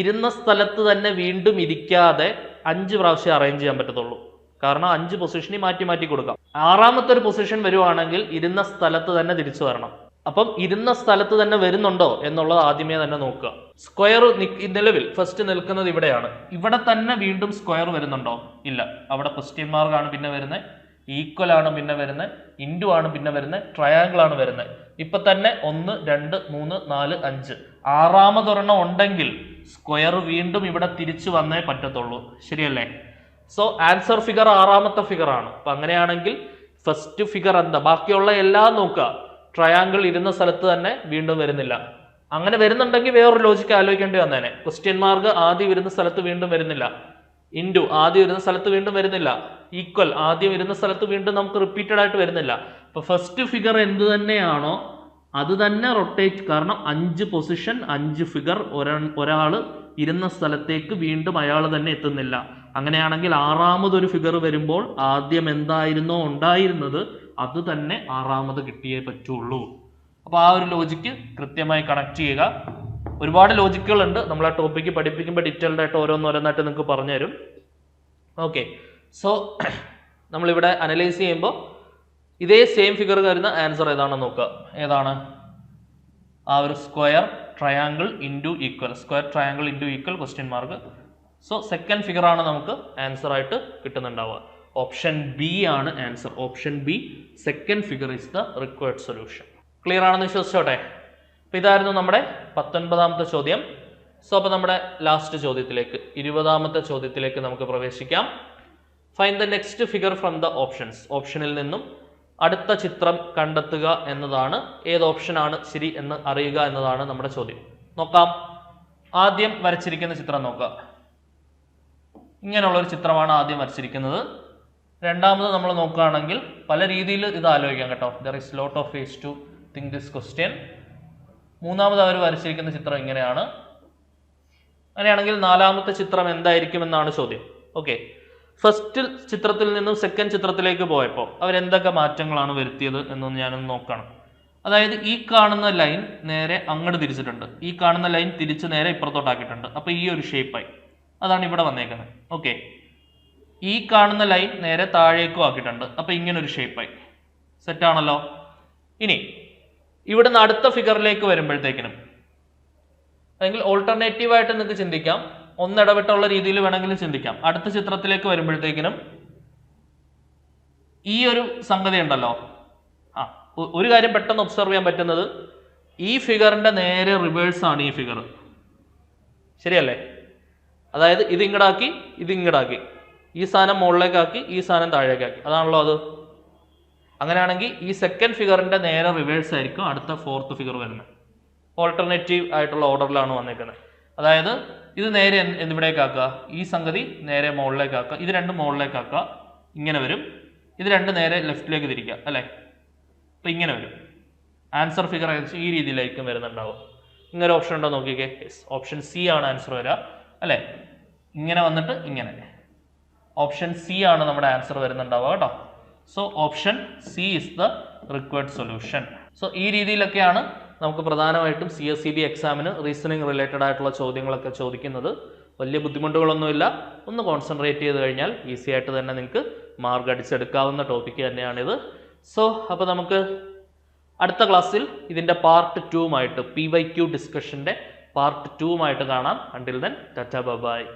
ഇരുന്ന സ്ഥലത്ത് തന്നെ വീണ്ടും ഇരിക്കാതെ 5 പ്രാവശ്യം അറേഞ്ച് ചെയ്യാൻ പറ്റത്തുള്ളൂ. കാരണം 5 പൊസിഷനിൽ മാറ്റി മാറ്റി കൊടുക്കാം. 6ാമത്തെ ഒരു പൊസിഷൻ വരുവാണെങ്കിൽ ഇരുന്ന സ്ഥലത്ത് തന്നെ തിരിച്ചു വരണം. അപ്പം ഇരുന്ന സ്ഥലത്ത് തന്നെ വരുന്നുണ്ടോ എന്നുള്ളത് ആദ്യമേ തന്നെ നോക്കുക. സ്ക്വയർ നിലവിൽ ഫസ്റ്റ് നിൽക്കുന്നത് ഇവിടെയാണ്. ഇവിടെ തന്നെ വീണ്ടും സ്ക്വയർ വരുന്നുണ്ടോ? ഇല്ല. അവിടെ ക്വസ്റ്റ്യൻ മാർക്ക് ആണ് പിന്നെ വരുന്നത്, ഈക്വൽ ആണ് പിന്നെ വരുന്നത്, ഇൻറ്റു ആണ് പിന്നെ വരുന്നത്, ട്രയാങ്കിൾ ആണ് വരുന്നത്. ഇപ്പൊ തന്നെ 1 2 3 4 5 6ാമതൊരെണ്ണം ഉണ്ടെങ്കിൽ സ്ക്വയർ വീണ്ടും ഇവിടെ തിരിച്ചു വന്നേ പറ്റത്തുള്ളൂ. ശരിയല്ലേ? സോ ആൻസർ ഫിഗർ 6ാമത്തെ ഫിഗർ ആണ്. അപ്പൊ അങ്ങനെയാണെങ്കിൽ ഫസ്റ്റ് ഫിഗർ എന്താ? ബാക്കിയുള്ള എല്ലാം നോക്കുക. ട്രയാങ്കിൾ ഇരുന്ന സ്ഥലത്ത് തന്നെ വീണ്ടും വരുന്നില്ല. അങ്ങനെ വരുന്നുണ്ടെങ്കിൽ വേറൊരു ലോജിക്ക് ആലോചിക്കേണ്ടി വന്നേനെ. ക്വസ്റ്റ്യൻ മാർക്ക് ആദ്യം വരുന്ന സ്ഥലത്ത് വീണ്ടും വരുന്നില്ല, ഇൻറ്റു ആദ്യം വരുന്ന സ്ഥലത്ത് വീണ്ടും വരുന്നില്ല, ഈക്വൽ ആദ്യം വരുന്ന സ്ഥലത്ത് വീണ്ടും നമുക്ക് റിപ്പീറ്റഡ് ആയിട്ട് വരുന്നില്ല. അപ്പൊ ഫസ്റ്റ് ഫിഗർ എന്ത് തന്നെയാണോ അത് തന്നെ റൊട്ടേറ്റ്. കാരണം 5 പൊസിഷൻ 5 ഫിഗർ ഒരാൾ ഇരുന്ന സ്ഥലത്തേക്ക് വീണ്ടും അയാൾ തന്നെ എത്തുന്നില്ല. അങ്ങനെയാണെങ്കിൽ 6ാമതൊരു ഫിഗർ വരുമ്പോൾ ആദ്യം എന്തായിരുന്നോ ഉണ്ടായിരുന്നത് അത് തന്നെ 6ാമത് കിട്ടിയേ പറ്റുള്ളൂ. അപ്പൊ ആ ഒരു ലോജിക്ക് കൃത്യമായി കണക്ട് ചെയ്യുക. ഒരുപാട് ലോജിക്കുകൾ ഉണ്ട്. നമ്മൾ ആ ടോപ്പിക്ക് പഠിപ്പിക്കുമ്പോൾ ഡീറ്റെയിൽഡ് ആയിട്ട് ഓരോന്നോരോന്നായിട്ട് നിങ്ങൾക്ക് പറഞ്ഞു തരും. ഓക്കെ, സോ നമ്മളിവിടെ അനലൈസ് ചെയ്യുമ്പോൾ ഇതേ സെയിം ഫിഗർ വരുന്ന ആൻസർ ഏതാണെന്ന് നോക്കുക. ഏതാണ്? ആ ഒരു square triangle into equal, square triangle into equal question mark. So second figure ആണ് നമുക്ക് ആൻസർ ആയിട്ട് കിട്ടുന്നുണ്ടാവുക. ഓപ്ഷൻ ബി ആണ് answer. Option B, second figure is the required solution. Clear ആണെന്ന് വിശ്വസിച്ചോട്ടെ. അപ്പൊ ഇതായിരുന്നു നമ്മുടെ 19ാമത്തെ ചോദ്യം. സോ അപ്പൊ നമ്മുടെ ലാസ്റ്റ് ചോദ്യത്തിലേക്ക്, 20ാമത്തെ ചോദ്യത്തിലേക്ക് നമുക്ക് പ്രവേശിക്കാം. Find the next figure from the options. ഓപ്ഷനിൽ നിന്നും അടുത്ത ചിത്രം കണ്ടെത്തുക എന്നതാണ്. ഏത് ഓപ്ഷനാണ് ശരി എന്ന് അറിയുക എന്നതാണ് നമ്മുടെ ചോദ്യം. നോക്കാം. ആദ്യം വരച്ചിരിക്കുന്ന ചിത്രം നോക്കുക. ഇങ്ങനെയുള്ളൊരു ചിത്രമാണ് ആദ്യം വരച്ചിരിക്കുന്നത്. രണ്ടാമത് നമ്മൾ നോക്കുകയാണെങ്കിൽ പല രീതിയിൽ ഇത് ആലോചിക്കാം കേട്ടോ. There is lot of ways to think this question. മൂന്നാമത് അവർ വരച്ചിരിക്കുന്ന ചിത്രം ഇങ്ങനെയാണ്. അങ്ങനെയാണെങ്കിൽ 4ാമത്തെ ചിത്രം എന്തായിരിക്കും എന്നാണ് ചോദ്യം. ഓക്കെ, ഫസ്റ്റ് ചിത്രത്തിൽ നിന്നും സെക്കൻഡ് ചിത്രത്തിലേക്ക് പോയപ്പോൾ അവരെന്തൊക്കെ മാറ്റങ്ങളാണ് വരുത്തിയത് എന്നൊന്ന് ഞാനൊന്ന് നോക്കണം. അതായത് ഈ കാണുന്ന ലൈൻ നേരെ അങ്ങോട്ട് തിരിച്ചിട്ടുണ്ട്, ഈ കാണുന്ന ലൈൻ തിരിച്ച് നേരെ ഇപ്പുറത്തോട്ടാക്കിയിട്ടുണ്ട്. അപ്പൊ ഈ ഒരു ഷേപ്പായി, അതാണ് ഇവിടെ വന്നേക്കുന്നത്. ഓക്കെ, ഈ കാണുന്ന ലൈൻ നേരെ താഴേക്കും ആക്കിയിട്ടുണ്ട്. അപ്പൊ ഇങ്ങനെ ഒരു ഷേപ്പായി. സെറ്റാണല്ലോ. ഇനി ഇവിടുന്ന് അടുത്ത ഫിഗറിലേക്ക് വരുമ്പോഴത്തേക്കിനും, അല്ലെങ്കിൽ ഓൾട്ടർനേറ്റീവായിട്ട് നിങ്ങൾക്ക് ചിന്തിക്കാം, ഒന്നിടവിട്ടുള്ള രീതിയിൽ വേണമെങ്കിലും ചിന്തിക്കാം. അടുത്ത ചിത്രത്തിലേക്ക് വരുമ്പോഴത്തേക്കിനും ഈ ഒരു സംഗതി ഉണ്ടല്ലോ. ഒരു കാര്യം പെട്ടെന്ന് ഒബ്സർവ് ചെയ്യാൻ പറ്റുന്നത്, ഈ ഫിഗറിന്റെ നേരെ റിവേഴ്സ് ആണ് ഈ ഫിഗർ. ശരിയല്ലേ? അതായത് ഇത് ഇങ്ങടാക്കി, ഇത് ഇങ്ങടാക്കി, ഈ സാധനം മുകളിലേക്കാക്കി, ഈ സാധനം താഴേക്കാക്കി. അതാണല്ലോ അത്. അങ്ങനെയാണെങ്കിൽ ഈ സെക്കൻഡ് ഫിഗറിന്റെ നേരെ റിവേഴ്സ് ആയിരിക്കും അടുത്ത ഫോർത്ത് ഫിഗർ വരുന്നത്. ഓൾട്ടർനേറ്റീവ് ആയിട്ടുള്ള ഓർഡറിലാണ് വന്നേക്കുന്നത്. അതായത് ഇത് നേരെ ഇവിടേക്കാക്കുക, ഈ സംഗതി നേരെ മുകളിലേക്കാക്കുക, ഇത് രണ്ടും മുകളിലേക്കാക്കുക, ഇങ്ങനെ വരും. ഇത് രണ്ട് നേരെ ലെഫ്റ്റിലേക്ക് തിരിക്കുക അല്ലേ? അപ്പൊ ഇങ്ങനെ വരും. ആൻസർ ഫിഗർ ഏകദേശം ഈ രീതിയിലായിരിക്കും വരുന്നുണ്ടാവും. ഇങ്ങനെ ഓപ്ഷൻ ഉണ്ടോ നോക്കിക്കേ. യെസ്, ഓപ്ഷൻ സി ആണ് ആൻസർ വരിക അല്ലേ? ഇങ്ങനെ വന്നിട്ട് ഇങ്ങനെ. ഓപ്ഷൻ സി ആണ് നമ്മുടെ ആൻസർ വരുന്നുണ്ടാവുക കേട്ടോ. So option C is the required solution. So ഈ രീതിയിലൊക്കെയാണ് നമുക്ക് പ്രധാനമായിട്ടും CSEB എക്സാമിന് റീസണിങ് റിലേറ്റഡ് ആയിട്ടുള്ള ചോദ്യങ്ങളൊക്കെ ചോദിക്കുന്നത്. വലിയ ബുദ്ധിമുട്ടുകളൊന്നുമില്ല. ഒന്ന് കോൺസെൻട്രേറ്റ് ചെയ്ത് കഴിഞ്ഞാൽ ഈസി ആയിട്ട് തന്നെ നിങ്ങൾക്ക് മാർക്ക് അടിച്ചെടുക്കാവുന്ന ടോപ്പിക്ക് തന്നെയാണിത്. സോ അപ്പോൾ നമുക്ക് അടുത്ത ക്ലാസ്സിൽ ഇതിൻ്റെ പാർട്ട് 2 PYQ ഡിസ്കഷൻ്റെ പാർട്ട് 2 കാണാം. Until then tata bye bye.